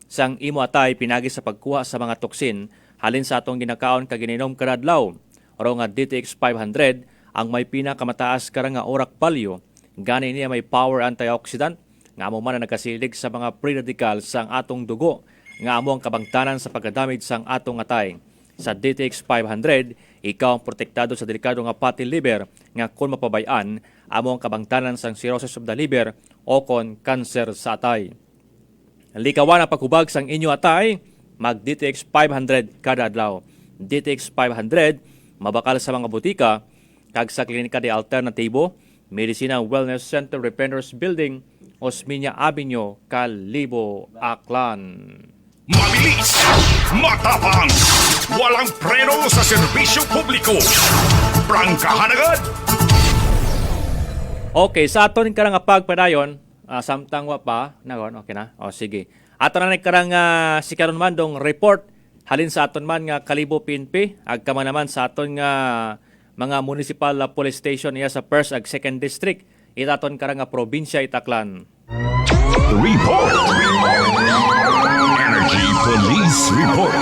sang imo atay pinagi sa pagkuha sa mga toksin halin sa atong ginakaon kag gininom kada adlaw. Rong DTX 500 ang may pinakamataas karang orak value, gani niya may power antioxidant nga amo man nagasilig sa mga free radicals sang atong dugo nga amo ang kabangtanan sa pagdamage sang atong atay. Sa DTX 500, ikaw ang protektado sa delikado nga fatty liver nga kung mapabayan, amo ang kabangtanan sang cirrhosis of the liver o kon cancer sa atay. Likawan ang paghubag sang inyo atay, mag DTX 500 kada adlaw. DTX 500 mabakal sa mga butika kag sa Klinika de Alternativo, Medicina Wellness Center, Rependers Building, Osmeña Avenue, Kalibo, Aklan. Mabilis, matapang, walang preno sa serbisyo publiko. Prangkahan agad! Okay, sa aton karang pagpadayon, samtang wa pa, nagon, okay na? O sige. Ato na karang si karon man dong report halin sa aton man nga Kalibo PNP, ag kama naman sa aton nga mga municipal police station iya sa 1st ag 2nd district, itaton karang probinsya Itaklan. Report! Energy Police Report.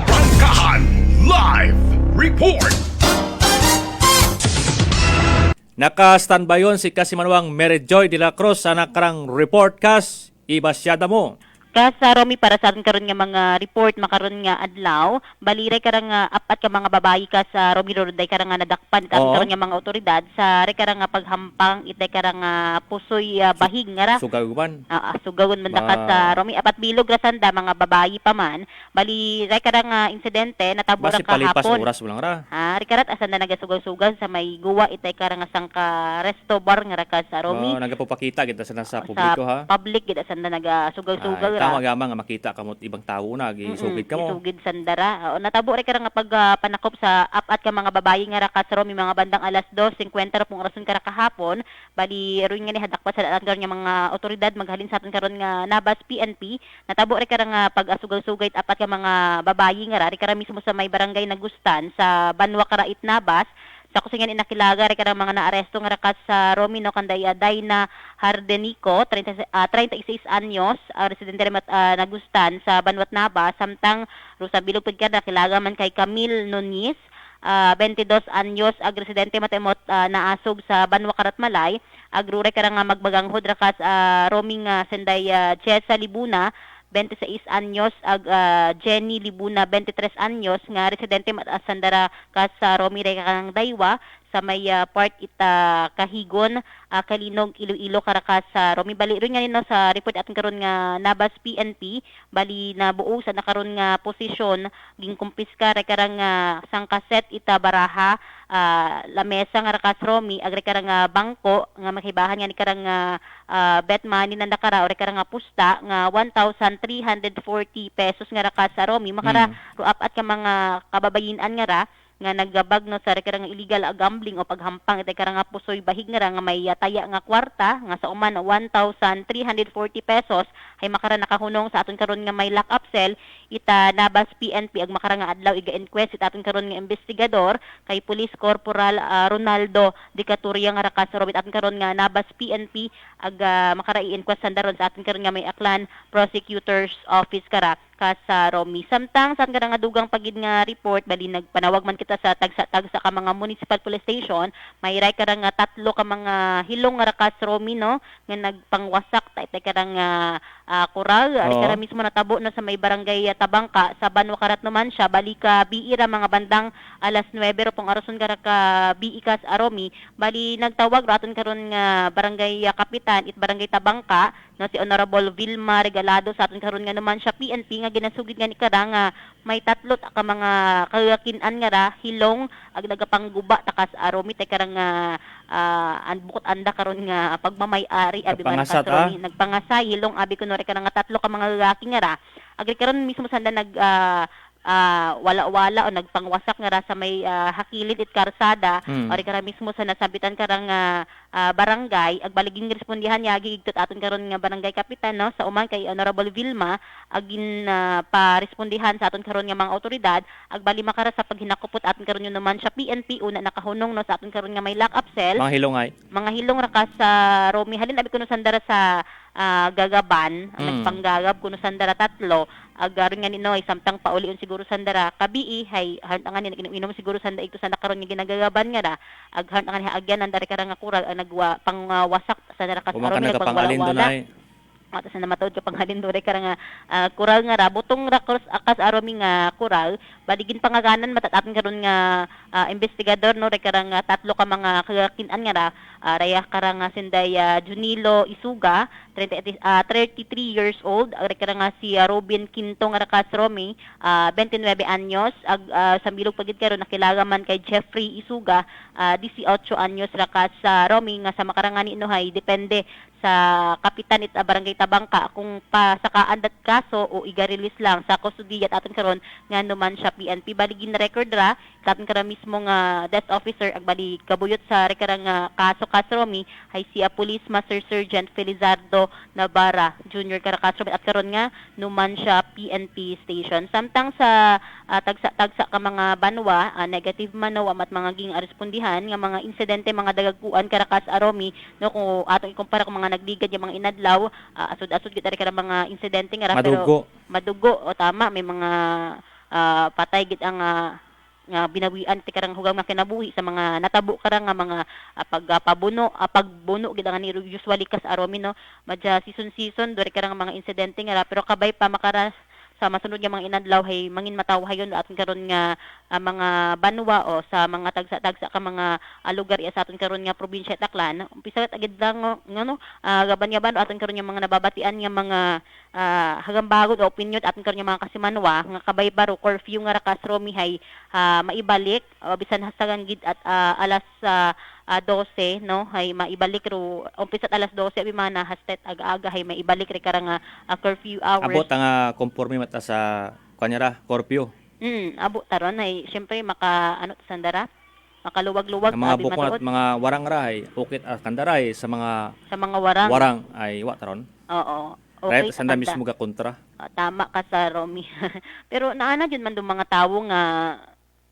Prangkahan Live Report. Naka-standby yon si Kasimanwang Mary Joy de la Cruz sa nakarang report kas ibasyada mo. Sa Romy para sa atin karon nga mga report makaron nga adlaw baliray karang nga apat ka mga babayi ka sa Romy Roday karang nga nadakpan ta karon nga mga otoridad sa re karang nga paghampang itay karang nga pusoy bahig nga ra sugawan sugawon man ka sa Romy apat bilog ra sanda mga babayi pa man baliray karang nga insidente natabura ka hapon oras ulang ra re karat asan na nagasugaw-sugaw sa may guwa itay karang nga sangka resto bar nga ra ka sa Romy nagapapakita kita sa publiko ha public gid asan na nagasugaw-sugaw Gamang-gamang nga makita kamot ibang tawo na gisugid ka mo. Isugid sandara. Oo, natabo rin ka nga pag panakop sa apat ka mga babayi nga rakas ro may mga bandang alas 2:50 ra pong rason kara kahapon. Bali ron nga ni hadakpat sa daan nga mga otoridad maghalin sa aton karon nga Nabas PNP. Natabo rin ka nga pag asugal-sugay apat ka mga babayi nga ra kara mismo sa may barangay Nagustan sa Banwa Karait Nabas. Sa kusingan inakilaga rin ka mga naaresto nga rakas sa Romino Kanday Dayna Hardenico, 36 anyos, residente rin Nagustan sa Banwat Naba, samtang Rosa Bilog ka nakilaga man kay Camille Nunez, 22 anyos, residente matemot naasog sa Banwa Karat Malay, agrure ka nga magbaganghod rakas Roming Senday Chesa Libuna, 26 anyos, Jenny Libuna, 23 anyos, nga residente sandara ka sa Romire kang Daywa, sa may part ita Kahigon, Kalinog, Iloilo, Caracas, Romi. Bali rin nga nino sa report atin karon nga Nabas PNP, bali na buo sa nakaron nga posisyon, ging kumpiska karang sangkaset ita baraha, lamesa nga rakas Romi, agre karang bangko, nga makibahan nga ni karang bet money na nakara, ore karang pusta, nga 1,340 pesos nga rakas sa Romi, makara ruap at ka mga kababayinan nga ra, nga naggabag no sa karang illegal gambling o paghampang iti karang pusoy bahig nga may taya nga kwarta nga sa uman 1,340 pesos ay makara nakahunong sa aton karon nga may lock up cell ita Nabas PNP ag makara nga adlaw iga-inquest ita aton karon nga investigador kay Police Corporal Ronaldo Dicaturia nga rakas robit aton karon nga Nabas PNP ag makara i-inquest sandaron sa aton karon nga may Aklan Prosecutor's Office kara sa Romi. Samtang sa nga dugang pagid nga report bali nagpanawag man kita sa tagsa ka mga municipal police station, may ray karang tatlo ka mga hilong nga rakas Romi no nga nagpangwasak ta karang kural ari kara mismo natabo no sa may barangay Tabangka sa Banwa Karat naman siya bali ka biira mga bandang alas 9 ro pong arason kara ka biikas Romi bali nagtawag raton karon nga barangay kapitan it barangay Tabangka no si Honorable Vilma Regalado sa aton karon nga naman siya PNP nga ginasugid nga ni kada nga may tatlot ka mga kagakinan nga ra hilong ag nagapangguba takas Romi tay karang bukod anda karon nga pagmamay-ari abi man karon nagpangasay hilong abi kuno re karang tatlo ka mga lalaki nga ra agri karon mismo sanda nag wala-wala o nagpangwasak nga ra sa may hakilid it karsada ori kara mismo sa nasabitan karang barangay ag baliging respondihan niya gigigtot aton karon nga barangay kapitan no sa uman kay Honorable Vilma agin pa-respondihan sa aton karon nga mga otoridad ag bali makara sa paghinakupot aton karon yun naman siya PNP una nakahunong no sa aton karon nga may lock up cell mga hilong ra ka sa Romi halin abi kuno sandara sa Gagaban nagpanggagab kuno sandara tatlo agaron nga nino ay samtang paulion siguro sandara kabii hay hantangan ni inom siguro sanda ito sa nakaron nga ginagagaban nga ra ag hantangan agyan andari karang nga kural nagwa pangwasak sandara ka aron nagpangwala mata sa namatod ka panghalin dore karang kural nga ra butong rakos akas aromi nga kural baligin pangaganan matataton karon nga investigador no re karang tatlo ka mga kagakinan nga ra raya karang Sinday Junilo Isuga 33 years old re karang si Robin Quinto nga rakas Romi 29 anyos ag sa bilog pagid karon nakilaga man kay Jeffrey Isuga 18 anyos rakas Romi nga sa makarangan inuhay depende sa kapitan it barangay Tabangka kung pasakaan dat kaso o iga-release lang sa kustudiya aton karon nga naman siya PNP baligin na record ra aton karon mismo nga desk officer ag bali kabuyot sa rekarang kaso Romi hay si Police Master Sergeant Felizardo Navarra Jr. Caracas at karon nga numan siya PNP station samtang sa tagsa ka mga banwa negative man no at mga ging respondihan nga mga insidente mga dagagkuan Caracas Romi no kung atong ikumpara kung mga nagligad yung mga inadlaw asud-asud gid ari mga insidente nga pero madugo o tama may mga patay gid ang nga binawian ti karang hugang nga kinabuhi sa mga natabo karang nga mga pagbuno gid nga ni usually kas Romi no madya season dori karang mga insidente nga pero kabay pa makara sa masunod nga mga inadlaw hay mangin matawhayon aton karon nga mga banwa o sa mga tagsa-tagsa ka mga lugar sa aton karon nga probinsya Aklan umpisa agid lang ngano gaban-gaban aton karon nga mga nababatian nga mga hagambagod o opinion aton karon nga mga kasimanwa nga kabay baro curfew nga rakas Romi hay maibalik bisan hasagan gid at alas 12 no hay maibalik ro umpisa alas 12 abi mana hastet aga-aga hay maibalik ri karang curfew hours. Abot ang conforme mata sa kanyara curfew. Abo taron ay syempre maka sandara makaluwag-luwag Ang mga abi bukon at matuod. mga warang rahay, ukit kandaray sa mga warang. warang ay wa taron. Oo. Right, Okay, sanda tanda. mismo ga kontra. Tama ka sa Romy. Pero naana yun man dong mga tawo nga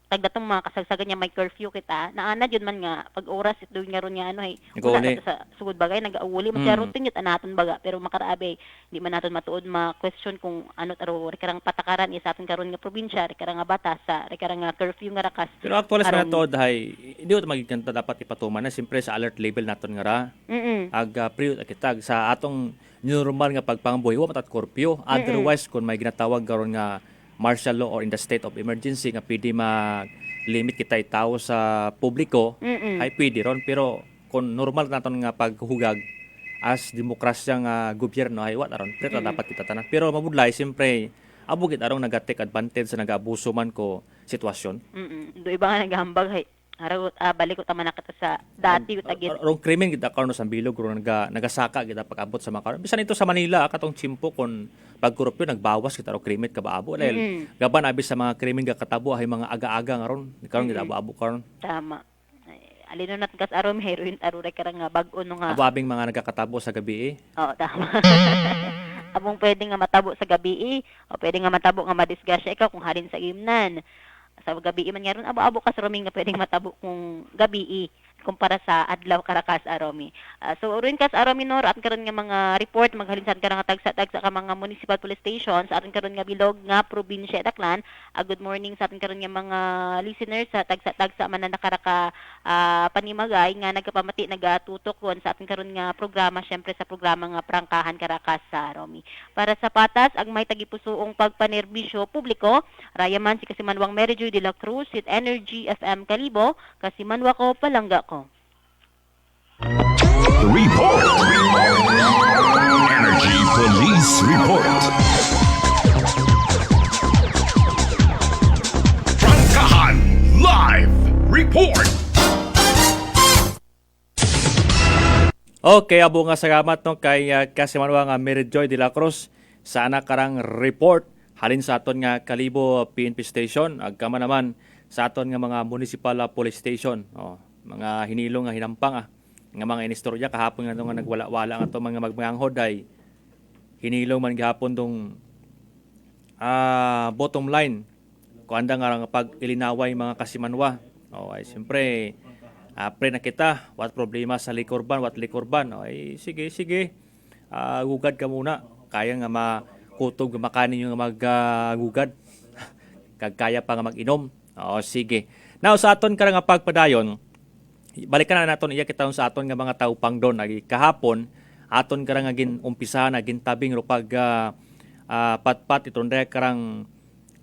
tagdatong mga kasagsagan niya may curfew kita. Naana yun man nga pag oras ito nga ron nga Nag-uli. sa sugod bagay nag-auli man siya rutin yun anaton baga pero makaraabe di man naton matuod ma-question kung ano taro karang patakaran sa aton karon nga probinsya karang nga batas sa karang nga curfew nga rakas. Pero actually sa Aron- nato dahay hindi ito magiging dapat ipatuman na siyempre sa alert level naton nga ra. Ag period kitag sa atong normal nga pagpangbuhi wa matat curfew. Otherwise kung may ginatawag karon nga martial law or in the state of emergency nga pwede mag-limit kita itaw sa publiko ay pwede ron pero kung normal naton nga paghugag as demokrasya nga gobyerno ay wa ron pero dapat kita tanan pero mabudlay siyempre abo gid arong nagatek advantage sa nagaabuso man ko sitwasyon. Do iba nga naghambag hay araw balik ko tama na kita sa dati utagit. Rong krimen kita karon sa bilog ro nagasaka kita pag-abot sa mga karon. Bisan ito sa Manila katong chimpo kon pagkorupsyon nagbawas kita ro krimen kabaabo dahil gaban abi sa mga krimen ga katabo ay mga aga-aga nga ron. Karon kita abo karon. Tama. Alino nat gas arom heroin aruray karang nga bag-o no nga. Ababing mga nagakatabo sa gabi Oo, tama. Abong pwede nga matabo sa gabi o pwede nga matabo nga madisgrasya ikaw kung halin sa imnan. Sa gabi man nga ron abo-abo kas Romy nga pwedeng matabo kung gabi kumpara sa adlaw karakas Aromi. So urin kas Aromi nor at karon nga mga report maghalinsan ka nga tagsa-tagsa ka mga municipal police stations aton karon nga bilog nga probinsya Daklan. Good morning sa aton karon nga mga listeners sa tagsa-tagsa man na nakaraka panimagay nga nagapamati nagatutok kon sa aton karon nga programa syempre sa programa nga prangkahan karakas sa Aromi. Para sa patas ang may tagipusoong pagpanerbisyo publiko rayaman si Kasimanwang Mary Joy de la Cruz with Energy FM Kalibo Kasimanwa ko palangga ko. Report. Energy Police Report. Prangkahan Live Report. Okay, abo nga salamat no kay Kasimanwa nga Mary Joy de la Cruz sa anak karang report halin sa aton nga Kalibo PNP station agkama naman sa aton nga mga municipal police station. Mga hinilong nga hinampang nga mga inistorya kahapon nga nga nagwala-wala nga to mga magmanghod ay hinilong man gihapon dong bottom line kuanda nga pag ilinaway mga Kasimanwa. Ay siyempre pre na kita what problema sa likorban what likorban ay sige gugad ka muna kaya nga makutog makanin yung maggugad kagkaya pa nga mag-inom. Sige. Now sa aton ka nga pagpadayon balikan na naton iya kita sa aton nga mga taupang doon kahapon aton karang nga umpisa na gintabing ro pag patpat iton daya karang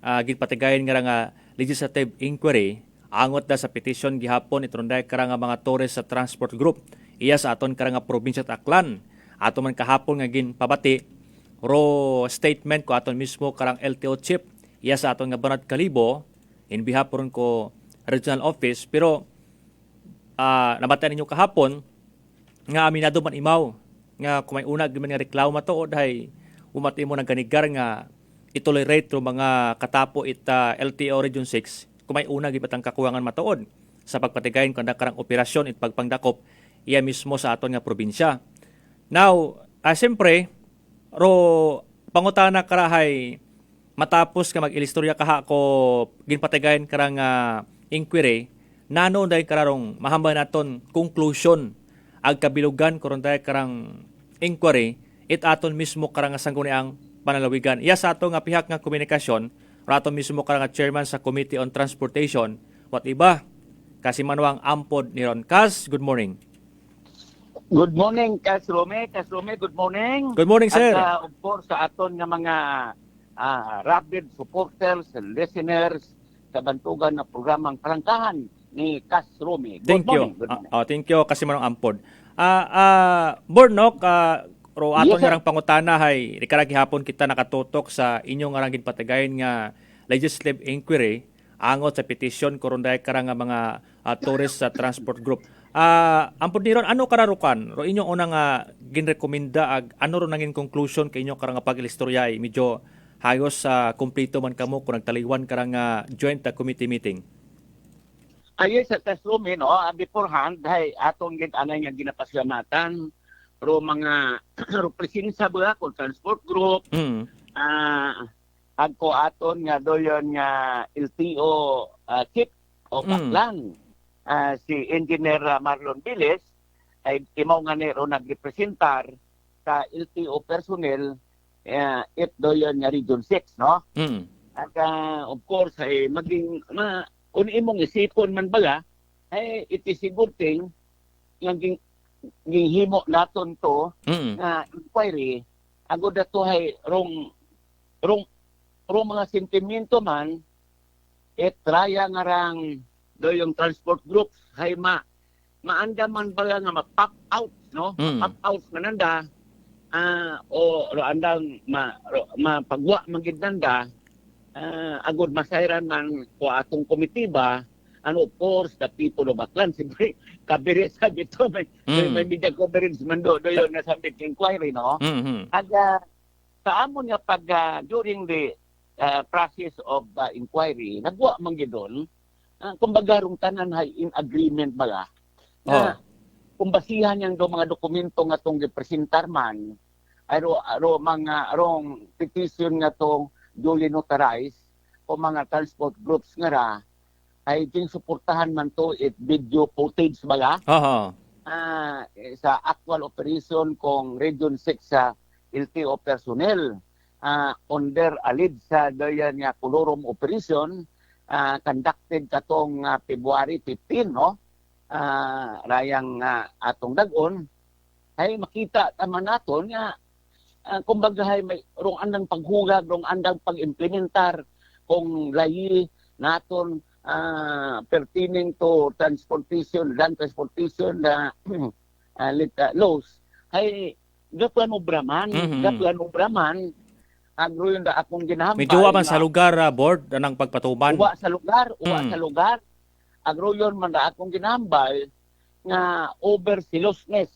ginpatigayon nga legislative inquiry angot da sa petition gihapon iton daya karang mga Torres sa Transport Group iya sa aton karang nga probinsya Aklan aton man kahapon nga ginpabati ro statement ko aton mismo karang LTO chief iya sa aton nga Banat Kalibo in behalf ron ko regional office pero nabatan ninyo kahapon nga aminado man imaw nga kung may unag man nga reklamo matuod hay umati mo ng ganigar nga itolerate ro mga katapo LTO Region 6 kung may unag ibatang kakuwangan matuod sa pagpatigayon kung karang operasyon it pagpangdakop iya mismo sa aton nga probinsya. Now, siyempre ro pangutana karahay matapos ka mag-ilistorya kaha ko ginpatigayon karang inquiry nano dahil kararong mahamba naton conclusion ag kabilugan karon dahil karang inquiry it aton mismo karang sangguniang panalawigan iya sa ato nga pihak nga komunikasyon raton mismo karang chairman sa Committee on Transportation what iba Kasimanwang Ampod ni Ron Kas. Good morning. Good morning Kas Rome, good morning. Good morning sir. At of course sa aton nga mga rabid supporters, listeners sa bantugan na programang Prangkahan ni Kas Rome. Thank you. Thank you Kasimanwang Ampod. Bornok, ro aton Yes, sir. nga pangutana hay rikarag gihapon kita nakatutok sa inyong nga ginpatigayon nga legislative inquiry angot sa petition karon dahil karang nga mga Torres sa Transport Group. Ampun niron, ano kararukan? Ro inyong unang ginrekomenda ag ano ro nangin conclusion kay inyo karang pag-istoryay medyo hayos sa kumplito man kamo kung nagtaliwan karang joint committee meeting. Ayun sa Tasumi, no, beforehand, hay atong anay nga ginapaslamatan, ro mga representa ba kung transport group, agko aton nga doyon nga LTO chief o Baklan, si Engineer Marlon Viles, ay imaw nga nero nagrepresentar sa LTO personnel doyon nga Region 6, no? At of course, ay maging kung imong isipon man baga, ay it is a good thing nga gihimo naton to nga inquiry agud ato hay rong mga sentimento man traya nga rang doyong transport groups hay maanda man baga nga ma-pop out, no? Pop out mananda o ro andang mapagwa magid nanda agud masayran man ko atong komitiba, of course the people of Baklan siyempre kabiri sa dito may media coverage man do yon na subject inquiry, no? Sa amon nga pag during the process of inquiry nagwa man gidon kumbaga rong tanan hay in agreement baga kung basihan yang do mga dokumento nga tong gipresentar man ay ro mga rong petition nga tong duly notarized o mga transport groups nga ra ay suportahan man to video footage baga sa actual operation kong Region 6 sa LTO personnel under alleged sa doyan nga Colorum operation conducted katong February 15, no? Rayang atong dagon ay makita taman naton nga kumbaga hay may rong andang paghugag, rong andang pag-implementar kung layi naton pertaining to land transportation laws ay gaplan obraman agro yun da akong ginahambay. Medyo man sa lugar board ng pagpatuman. Uwa sa lugar agro yun man da akong ginahambay nga overzealousness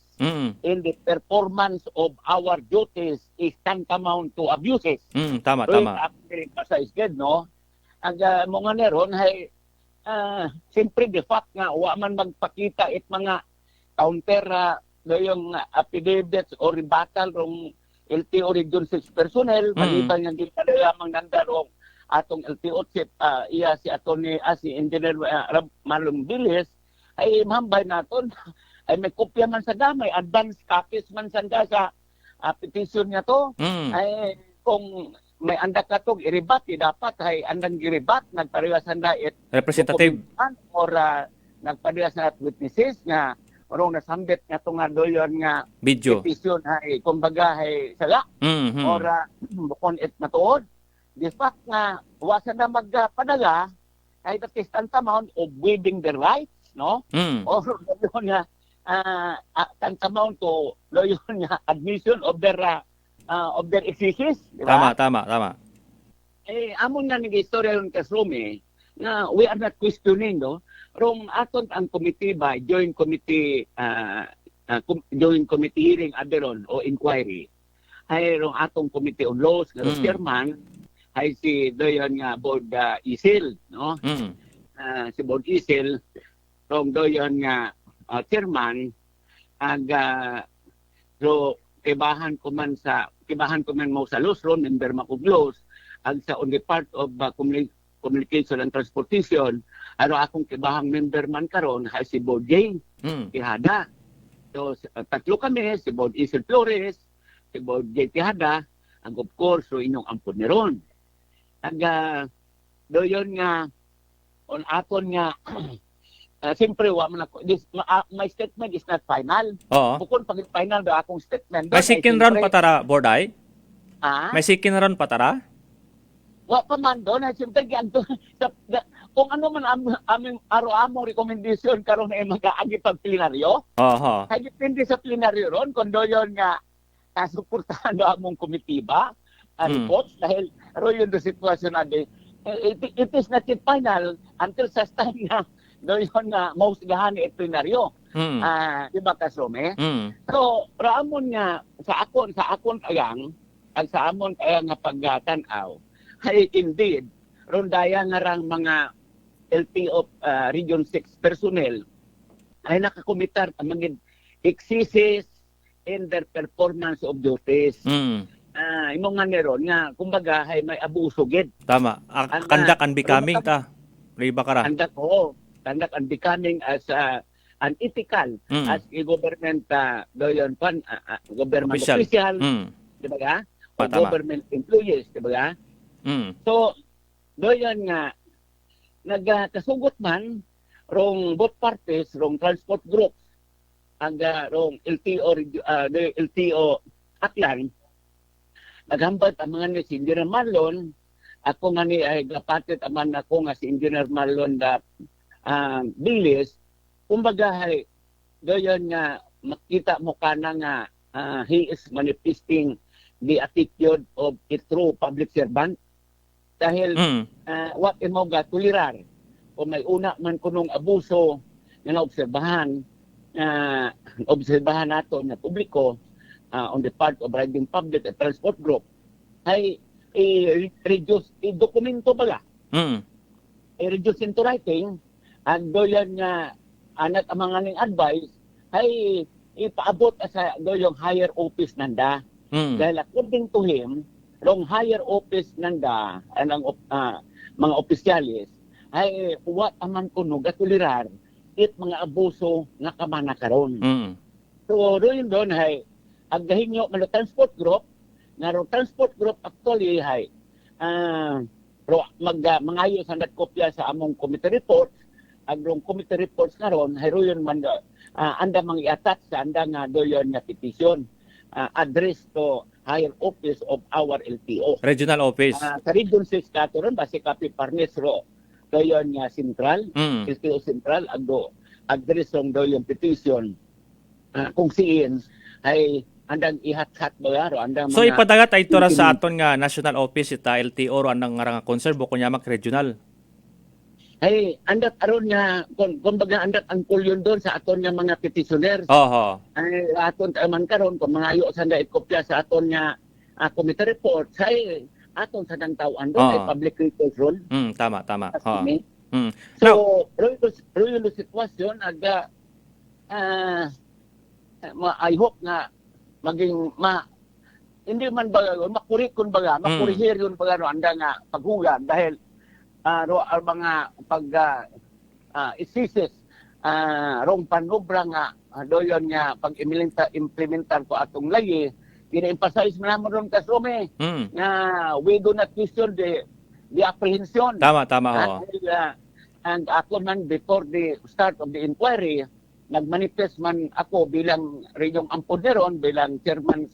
in the performance of our duties is tantamount to abuses. Tama. Sa isged, no? Ang mga neron ay siyempre de fact nga wa man magpakita it mga counter yung affidavits or rebuttal rong LTO Region 6 personnel maliban nga ginadayamang nandarong atong LTO chief iya si attorney si Engineer Marlon Viles ay mahambay naton ay may kopya man sa damay, advance copies man sanda sa petition niya to. Ay kung may anda ka tong i-rebat, dapat ay andang i-rebat, nagparehas sanda representative or nagparehas na witnesses nga orong nasambit nga to nga doyon nga video petition ay kumbaga ay sala or bukon it matuod. The fact nga wasan na magpadala ay that is tantamount of waiving their rights, no? Or doon nga tantamount to yun nga admission of their existence, di ba? Tama. Amon nga nag-istorya yung Kasrumi na we are not questioning, no? Rong aton ang committee ba, joint committee hearing aderon o inquiry, ay rong atong committee on laws, nga chairman, ay si doyon nga board Isil, no? Si board Isil, rong doyon nga chairman so kibahan ko man mo sa laws ron member makuglos ag sa on the part of communication and transportation ano akong kibahang member man karon hay si Board J Tihada. So tatlo kami, si Board Isel Flores, si Board J Tihada, ang of course so inyong ampun ni ron ag doyon nga on aton nga siyempre, my statement is not final. Bukod pag final da akong statement. May sikin ron patara, Borday? May sikin ron patara? Wa pa man doon. Siyempre, kung ano man aming aro-among recommendation karon na mag-aagi pag plenaryo, kaya depende sa plenaryo ron, kung doon nga suportahan do among komitiba, reports, dahil ro yun do sitwasyon na it is not yet final until sa time nga doon nga most gahani et plenaryo. Di ba kasome? So raamon nga sa akon ayang ang sa amon ayang nga pagtanaw ay indeed rondaya nga rang mga LTO Region 6 personnel ay nakakomitar maging excesses in their performance of duties. Imong nga neron nga kumbaga ay may abuso gid. Tama. Conduct and becoming ta. Riba kara. Conduct and becoming as unethical as a government doyon government official, di ba ga? O government employees, di ba ga? So doyon nga nagkasugot man rong both parties, rong transport groups, ang rong LTO Aklan, naghambat ang mga ni si Engineer Marlon, ako nga ni ay gapatit aman ako nga si Engineer Marlon da Bilis, kumbaga ay doon nga makita mo ka na nga he is manifesting the attitude of a true public servant. Dahil what imo ga tulirar kung may una man kunong abuso nga naobserbahan nato na publiko on the part of riding public at transport group ay i-reduce, i-dokumento pala. I-reduce into writing and doon nga anak ang mga ning advice ay ipaabot sa doon higher office nanda. Dahil according to him, long higher office nanda ang mga opisyalis ay what aman kuno gatulirar it mga abuso nga kamana karon. So doon ay agahinyo man transport group nga transport group actually ay mangayo sa kopya sa among committee reports agrong committee reports karon ay royon man anda mang i-attach sa anda nga doyon nga petition address to higher office of our LTO. Regional office. Sa Region 6 katuron base Kapi Parnes ro doyon nga central, LTO central agdo address ng doyon petition kung siin ay andang ihat-hat ba ro andang so ipadagat ay tora sa aton nga national office ita LTO ro andang nga concern buko nyamak regional. Ay andat aron nga kumbaga andat ang kulyon doon sa aton nga mga petitioners. Ay aton man karon kung mga ayo sa kopya sa aton nga committee report ay aton sa nang tawhan doon ay public records role. Tama. So royo sitwasyon aga I hope nga maging hindi man ba makurikon baga makurihir yun baga no anda nga paghugan dahil ang mga isisis rong panubra nga doyon nga pag-implementar ko atong layi gina-emphasize man namon ron kasome nga we do not question the apprehension. Tama. And ako man before the start of the inquiry nagmanifest man ako bilang Region Amponeron bilang chairman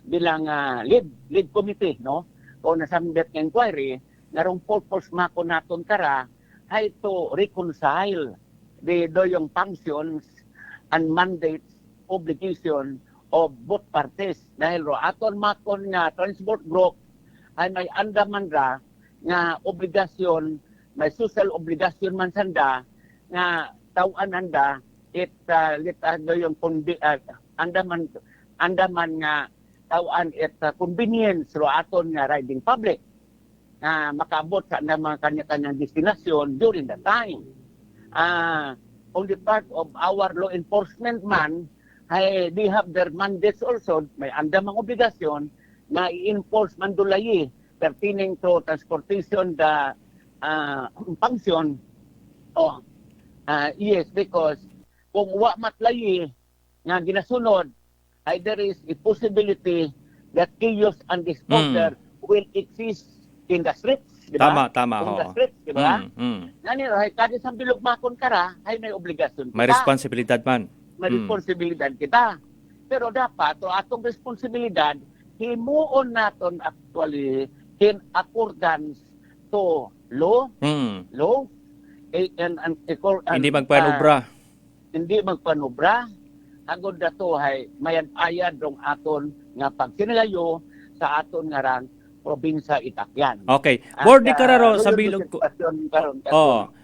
bilang lead committee no o nasambit ng inquiry narong purpose mako naton kara ay to reconcile the doyong functions and mandates obligation of both parties dahil ro aton makon nga transport group ay may andaman ra nga obligasyon may social obligasyon man sanda nga tawan anda doyong andaman nga tawan convenience ro aton nga riding public makaabot sa mga kanya-kanyang destinasyon during that time. On the part of our law enforcement man, they have their mandates also, may andamang obligasyon na i-enforce man dulayi pertaining to transportation the function. Yes, because kung wa matlayi nga ginasunod, there is a possibility that chaos and disorder will exist in the streets, di ba? Tama. In the streets, di ba? Nani, kada sa bilog makon kara, ay may obligasyon kita. May responsibilidad man. May responsibilidad kita. Pero dapat, atong responsibilidad, himuon naton actually in accordance to law. Hindi magpanubra. Hindi magpanubra. Agod na to ay mayad-ayad rong aton nga pagsinalayo sa aton nga rang probinsya Itakyan. Okay. More di kararo sa bilog ko.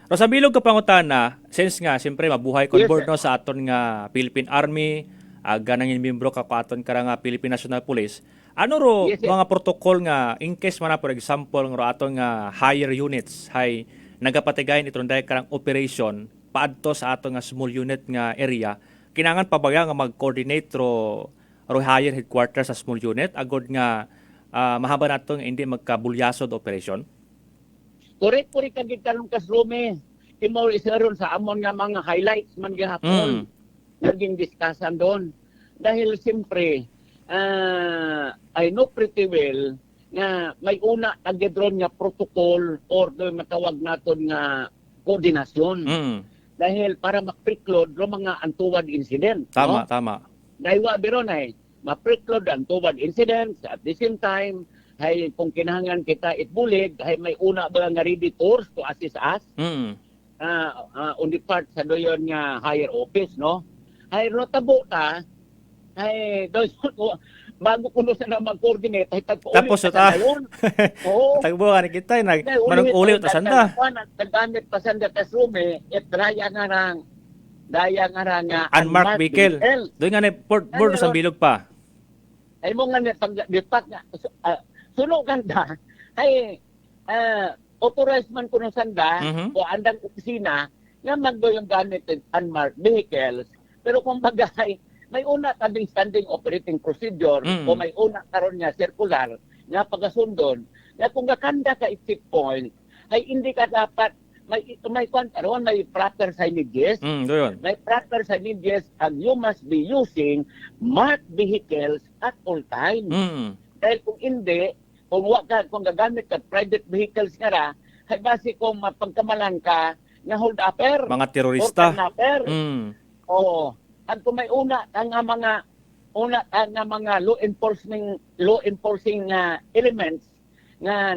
Ro sa bilog ka pangutana, since nga siyempre mabuhay kon board no sa aton nga Philippine Army, ganang membro ka aton nga Philippine National Police. Ano ro mga protocol nga in case man for example ro aton nga higher units hay nagapatigayon itong dahil karang operation paadto sa aton nga small unit nga area, kinangan pa ba nga mag-coordinate ro higher headquarters sa small unit agod nga mahaba nato nga hindi magkabulyasod operation? Correct kagid karong kaslume. Imo isaron sa amon nga mga highlights man gihapon. Naging discussion doon. Dahil siyempre I know pretty well nga may una agedron nga protocol or matawag naton nga koordinasyon. Dahil para mapriklod ro mga untoward incident. Tama, no? tama. Dahil wa biron ay mapriklod untoward incidents at the same time hay kung kinahanglan kita itbulig hay may una ba nga reditors to assist us. On the part sa doyon nga higher office, no? Hay rotabo ta ay bago kuno sa na mag-coordinate ay tagpo-ulit tapos sa dayon. Oo. Tagbo ka kita manong ulit ta sanda. Nagdamit pa sanda ta sume et daya nga unmarked vehicle. Doon nga board sa bilog pa. Ay mo nga dipak nga sunog ganda ay authorized man kuno sanda o andang opisina nga magdo yung gamit unmarked vehicles. Pero kung bagay may una tabing standing operating procedure o may una karon nga circular nga pagasundon nga kung gakanda ka checkpoint ay hindi ka dapat may karon may proper signages. May proper signages and you must be using marked vehicles at all time. Dahil kung hindi, kung gagamit ka private vehicles nga ra, ay basi kung mapagkamalan ka nga hold upper. Mga terorista. Oo. At kung may una ang mga law enforcing elements nga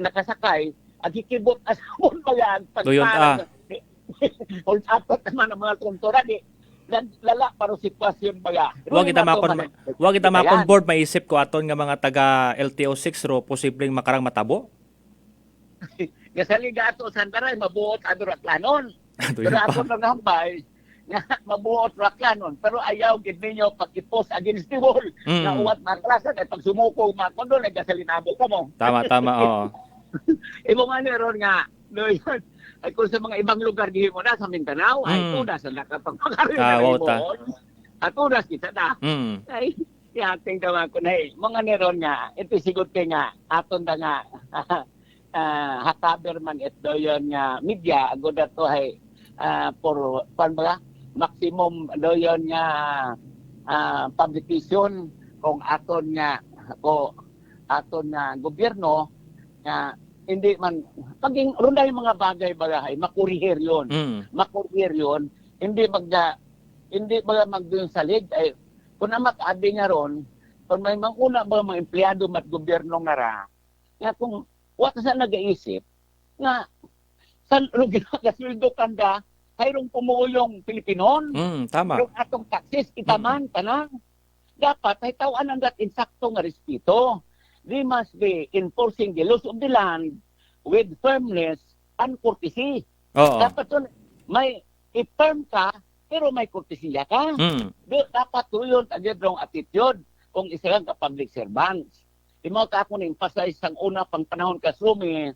nakasakay at hikibot asapon magag pagparang hold up naman ang mga kontora di lala para sitwasyon baga. Wag kita makon board maisip ko aton nga mga taga LTO6 ro posibleng makarang matabo. Gasaliga ato sandaray mabuot adto raklanon. Pero ato nang hambay nga mabuot raklanon pero ayaw gid ninyo pag-post against the wall na uwat matrasan ay pag sumuko makondo nagasalinabo ka mo. Tama oo. Imo nga ron nga no yun ay kung sa mga ibang lugar gihimo na sa Mindanao ay tudas na nakapagpakaroon at tudas kita na ay yating daw ko na mga neron nga ito sigot kay nga aton da nga hataber man ito yon nga media agod ato ay for maximum doyon nga publication kung aton nga gobyerno nga hindi man paging runday mga bagay makurihir yon. Makurihir yon hindi magdun salig ay kung namat abi nga ron kung may manguna mga empleyado mat gobyerno nga ra nga kung wat sa nagaisip nga sa ginagasildo kanda hayrong pumulong Pilipinon. Tama. Yung atong taxes, itaman, tanang. Dapat, ay tawan ang insakto nga respeto. They must be enforcing the laws of the land with firmness and courtesy. Dapat yun, may i-firm ka, pero may courtesya ka. Dapat yun, agad attitude kung isa ka public servants. Imo ka ako na-emphasize ang una pang panahon kasumi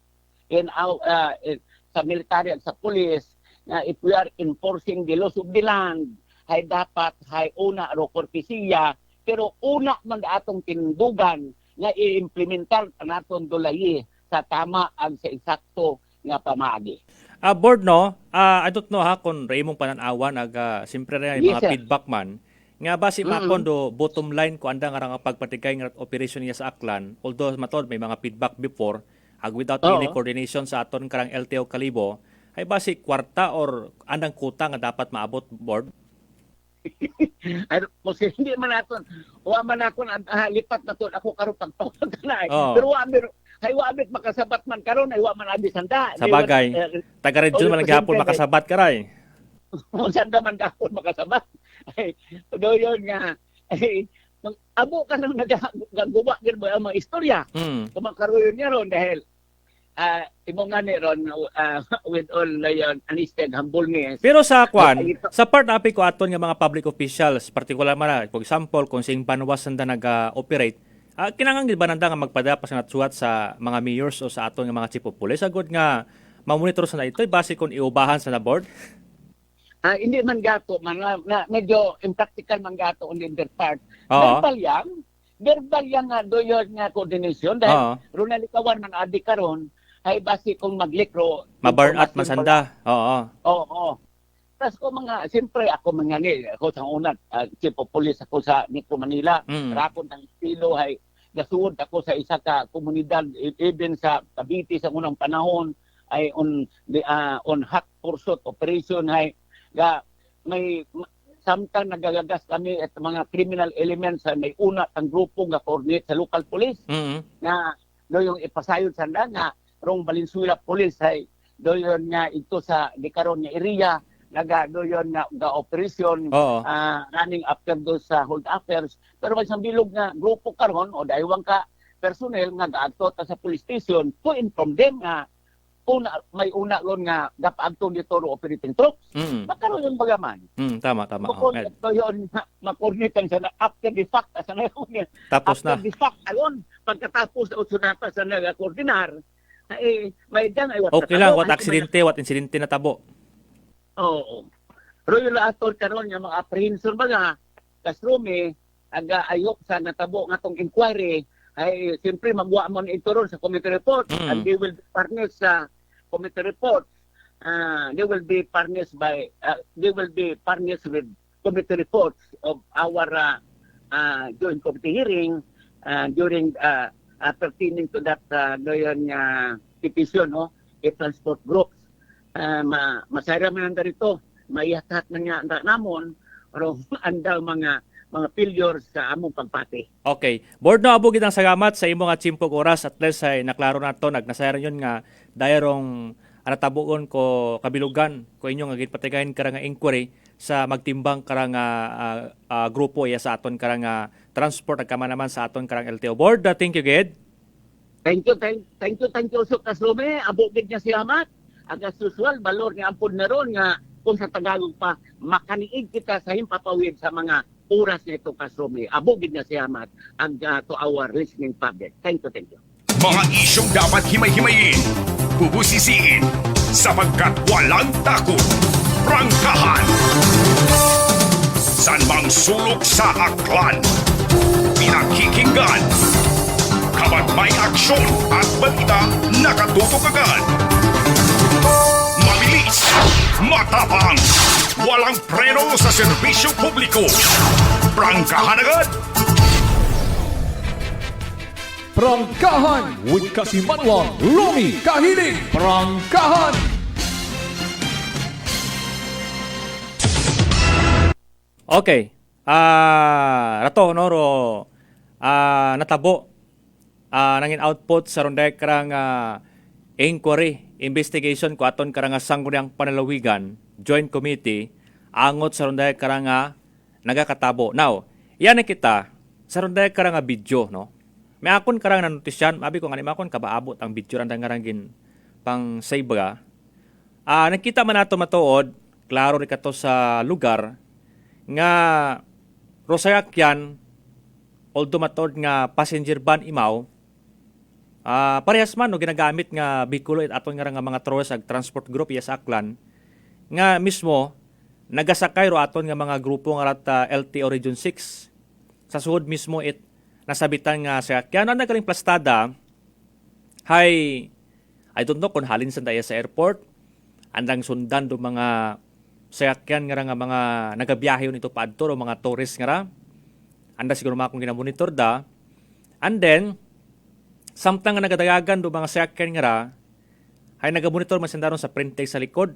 sa military at sa police, na if we are enforcing the laws of the land, ay dapat hay una ro kortesiya, pero una man atong tindugan nga i-implementar naton dulayi sa tama ang sa eksakto nga pamaagi. Board no, I don't know kung Raymond pananawa simpre rin mga feedback man nga basi makon do bottom line ko anda nga pagpatigay nga operation niya sa Aklan, although matod may mga feedback before without any coordination sa aton karang LTO Kalibo ay basi kwarta or andang kuta nga dapat maabot board? Ay, kasi hindi man naton. Wa man ako lipat na to ako karon pagtawag na. Pero wa abit makasabat man karon ay wa man abi sanda. Sa bagay. Taga region man gihapon makasabat karay. Sanda man gahapon makasabat. Ay, do yon nga. Ay, abo ka nang nagaguba gid mo ang mga istorya. Kumakaroon niya ron dahil imo nga ni ron with all yon honesty and humbleness. Pero sa sa part na ko aton nga mga public officials, particular man, for example, kung sing banwas nanda nag-operate, kinahanglan gid ba nanda nga magpadapas nga natsuat sa mga mayors o sa aton nga mga chief of police agud nga ma-monitor sa na ito base kung iubahan sa na board? Hindi man gato, medyo impractical man gato on their part. Verbal yang nga doyon nga coordination dahil Ronald Ikawan man adi karon ay base kung maglikro ma-burn out masanda. Oo. Tapos ko siyempre ako ako sa una, chief of police ako sa Metro Manila. Rakon ng estilo ay nasuod ako sa isa ka komunidad, even sa Cavite sa unang panahon ay on hot pursuit operation ay may samtang nagagagas kami at mga criminal elements ay may una ang grupo nga coordinate sa local police na yung ipasayod sa nga rong Valenzuela Police ay doyon nga ito sa dikaron nga area doyon nga operation running after those hold affairs. Pero may bilog nga grupo karon o daywang ka personnel nga gaadto sa police station to inform them nga may una ron nga dapaadto dito ro operating troops. Makaroon yung bagaman. Tama. Doyon makoordinetan sa after the fact sa ngayon. Tapos after the fact ayon pagkatapos sa usunata sa nagakoordinar may dan ay okay lang, what insidente na tabo. Oo. Royal ator karon nga mga apprehension mga kasrumi ayok sa natabo nga tong inquiry ay siyempre magwa mo ito ron sa committee report and they will be furnished sa committee report. They will be furnished with committee reports of our joint committee hearing during pertaining to that doyon petition transport groups. Masayra man rito maiyatat na nga namon pero andaw mga failures sa among pagpati. Okay. Board na abog ang salamat sa imo nga chimpog oras at least ay naklaro nato nagnasayran yon nga dayarong anatabuon ko kabilugan ko inyo nga gitpatigahin kara nga inquiry sa magtimbang kara nga grupo iya sa aton kara nga transport agkama naman sa aton karang LTO board. Thank you gid. Thank you so kaslume abog gid nga salamat. Agas usual balor nga ampun na ron nga kung sa Tagalog pa makaniig kita sa himpapawid sa mga oras nito kaslume. Abog gid nga salamat ang to our listening public. Thank you. Mga isyong dapat himay-himayin, bubusisiin, sapagkat walang takot. Prangkahan. San mang sulok sa aklan. Pinakikinggan. Kapag may aksyon at balita, nakatutok agad. Mabilis, matapang, walang preno sa serbisyo publiko. Prangkahan agad. Prangkahan with Kasimanwang Romy Kahiling. Prangkahan. Okay. Rato noro natabo nangin output sa ronday karang inquiry investigation ko aton karang sangguniang panalawigan joint committee angot sa ronday karang nagakatabo. Now, yan kita sa ronday karang video no. May akon karang nanotisyan, mabi ko nga akon kabaabot ang video randang karangin pang saybra. Nakita man nato matuod, klaro rin kato sa lugar nga Rosayakyan, although matuod nga passenger van imaw, parehas man no ginagamit nga bikulo at aton nga mga troes ag transport group iya sa Aklan nga mismo nagasakay ro aton nga mga grupo nga rat LTO Region 6 sa suod mismo nasabitan nga sa kaya na nagaling plastada hay I don't know kung halin sa daya sa airport andang sundan do mga sayakyan nga mga nagabiyahe nito paadto o mga tourist nga anda siguro mga kung ginamonitor da and then samtang nga nagadagagan do mga sayakyan nga hay nagamonitor man sandaron sa printay sa likod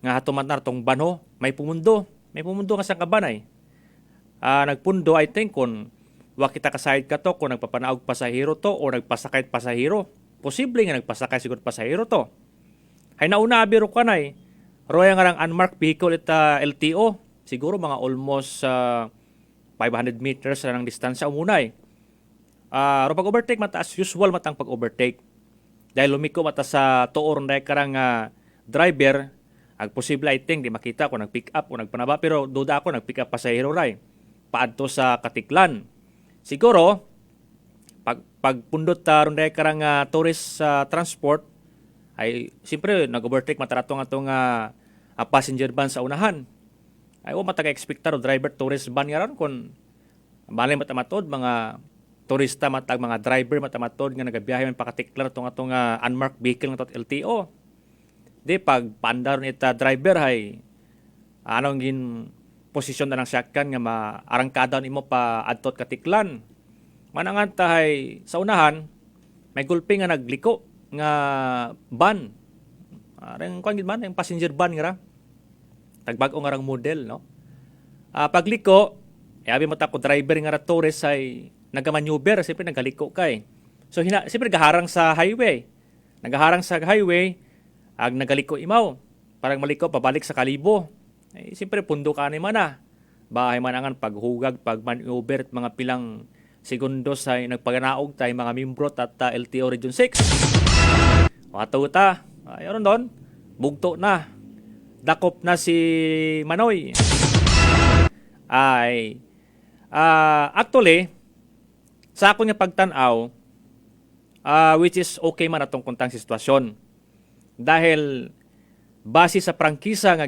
nga hatuman na tong banho may pumundo nga sa kabanay nagpundo I think kung wa kita kasayad ka to kung nagpapanaog pasahero to o nagpasakay pasahero. Posible nga nagpasakay siguro pasahero to. Hay nauna abiro ka na roya nga lang unmarked vehicle ita LTO. Siguro mga almost 500 meters na ng distansya umunay. Ro pag-overtake mataas usual matang pag-overtake. dahil lumiko mata sa tuor na karang driver, ag posible I think di makita kung nag-pick up o nagpanaba, pero duda ako nag-pick up pasahero ray paadto sa Katiklan. Siguro pagpundot ron na karang tourist transport ay siyempre nag-overtake mataratong atong passenger van sa unahan. Ay mataga-expectar o driver tourist van nga ron kung malay matamatod mga turista matag mga driver matamatod nga nagabiyahe man pakatiklar tong atong unmarked vehicle nga LTO. Di pag paandar ita driver hay anong gin posisyon na ng sakyan nga maarangkada nimo pa adtot Katiklan. Manangan tahay sa unahan may gulpi nga nagliko nga van. Arang kuan gid man yung passenger van nga ra. Tagbag-o nga rang model no. Pagliko abi mata ko driver nga ra tourist ay nagamaneuver, siyempre nagaliko kay. So siyempre nagaharang sa highway. Nagaharang sa highway, ag nagaliko imaw. Parang maliko pabalik sa Kalibo. Eh, siyempre pundo ka ni mana. Bahay manangan paghugag, pagmaneuver at mga pilang segundos ay nagpaganaog tayo mga membro at LTO Region 6. Wato ta, ayun doon, bugto na. Dakop na si Manoy. Actually, sa ako nga pagtanaw, which is okay man atong kuntang sitwasyon. Dahil base sa prangkisa nga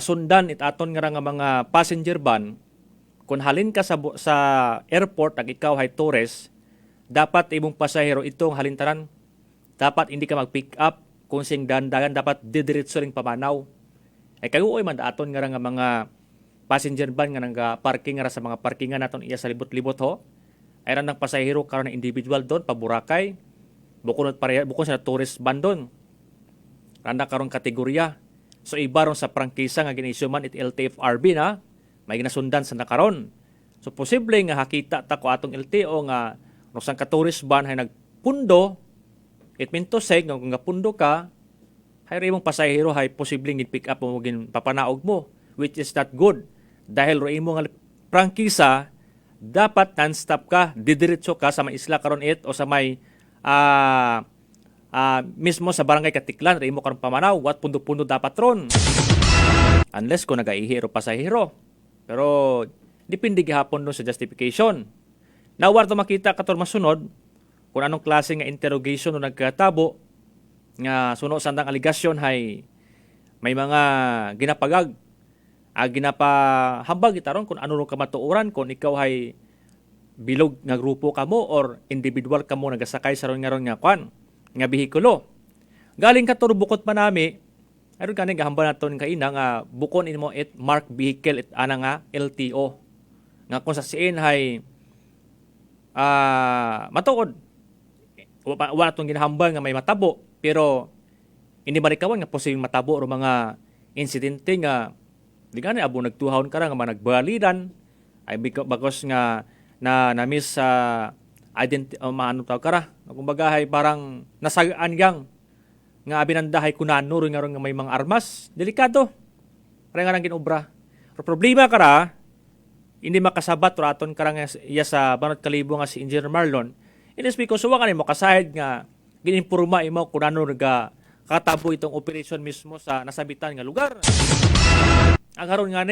sundan aton nga mga passenger van, kung halin ka sa airport ag ikaw hay tourist, dapat imong pasahero itong halintaran. Dapat hindi ka mag-pick up kung sing dandagan, dapat didiretso ring pamanaw. Ay kaguoy man aton nga mga passenger van nga nanga-parking nga sa mga parkingan naton iya sa libot-libot ho. Ay ran ng pasahero karon na individual doon pa Boracay. Bukod sa tourist van doon. Randa karon kategorya. So iba ron sa prangkisa nga giniisuman it LTFRB na may ginasundan sa nakaron. So posible nga hakita ta ko atong LTO nga no sang ka tourist van hay nagpundo, it mean to say nga kung pundo ka hay imong pasahero hay posible gid pick up mo gin papanaog mo, which is not good. Dahil ro imo nga prangkisa dapat non-stop ka, didiretso ka sa may isla karon o sa may mismo sa barangay Katiklan, ro imo karon pamanaw, wat pundo-pundo dapat ron. Unless kung nagaihi ro pasahero. Pero depende gihapon doon sa justification. Now, warto makita katon masunod kung anong klase nga interrogation o nagkatabo nga suno sandang aligasyon hay may mga ginapagag ginapahambag itaron kung ano ro ka matuoran kung ikaw hay bilog nga grupo kamo or individual kamo nagasakay sa ron nga kwan nga behikulo. Galing ka bukod pa nami aron kani gahambal naton kaina nga bukon imo it marked vehicle it ana nga LTO nga kung sa siin hay matuod wala tong ginahambal nga may matabo pero hindi marikawan nga posibleng matabo ro mga insidente nga di gani abo nagtuhawon ka nga managbalidan ay bagos nga na-miss maano taw kara kumbaga hay parang nasagaan yang nga abinandahay kunano ro nga may mga armas delikado para nga nang ginobra pero problema kara hindi makasabat ro aton karang iya sa Banat Kalibo nga si Engineer Marlon it is because wa kanimo kasahid nga ginimporma imo kunano nga katabo itong operation mismo sa nasabitan nga lugar. Ang karon nga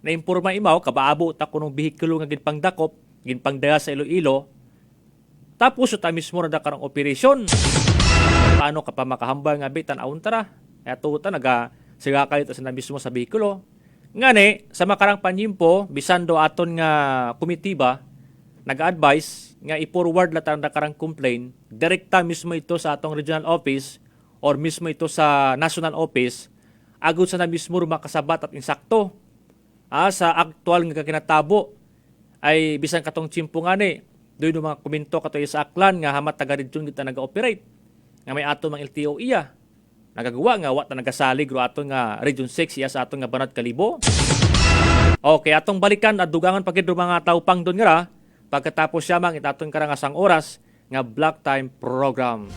na-imporma imaw kabaabo ta kunong behikulo nga ginpangdakop, ginpangdaya sa Iloilo. Tapos ta mismo na karang operation. Paano ka pa makahambal nga bitan aun tara? Ay tuta nagasagakay ta sa mismo sa behikulo. Ngani sa makarang panyimpo bisan do aton nga komitiba nag-advise nga i-forward la tang karang complaint direkta mismo ito sa atong regional office or mismo ito sa national office agud sa na mismo makasabat at insakto sa aktual nga kinatabo ay bisan katong chimpo ngani doy no mga komento katoy sa aklan nga hamat taga region kita naga-operate nga may ato mang LTO iya nagagawa nga wa ta nagasalig ro aton nga region 6 iya sa aton nga Banat Kalibo. Okay, atong balikan at dugangan pagid mga tawpang doon nga pagkatapos siya mang itatong karang asang oras nga Black Time program.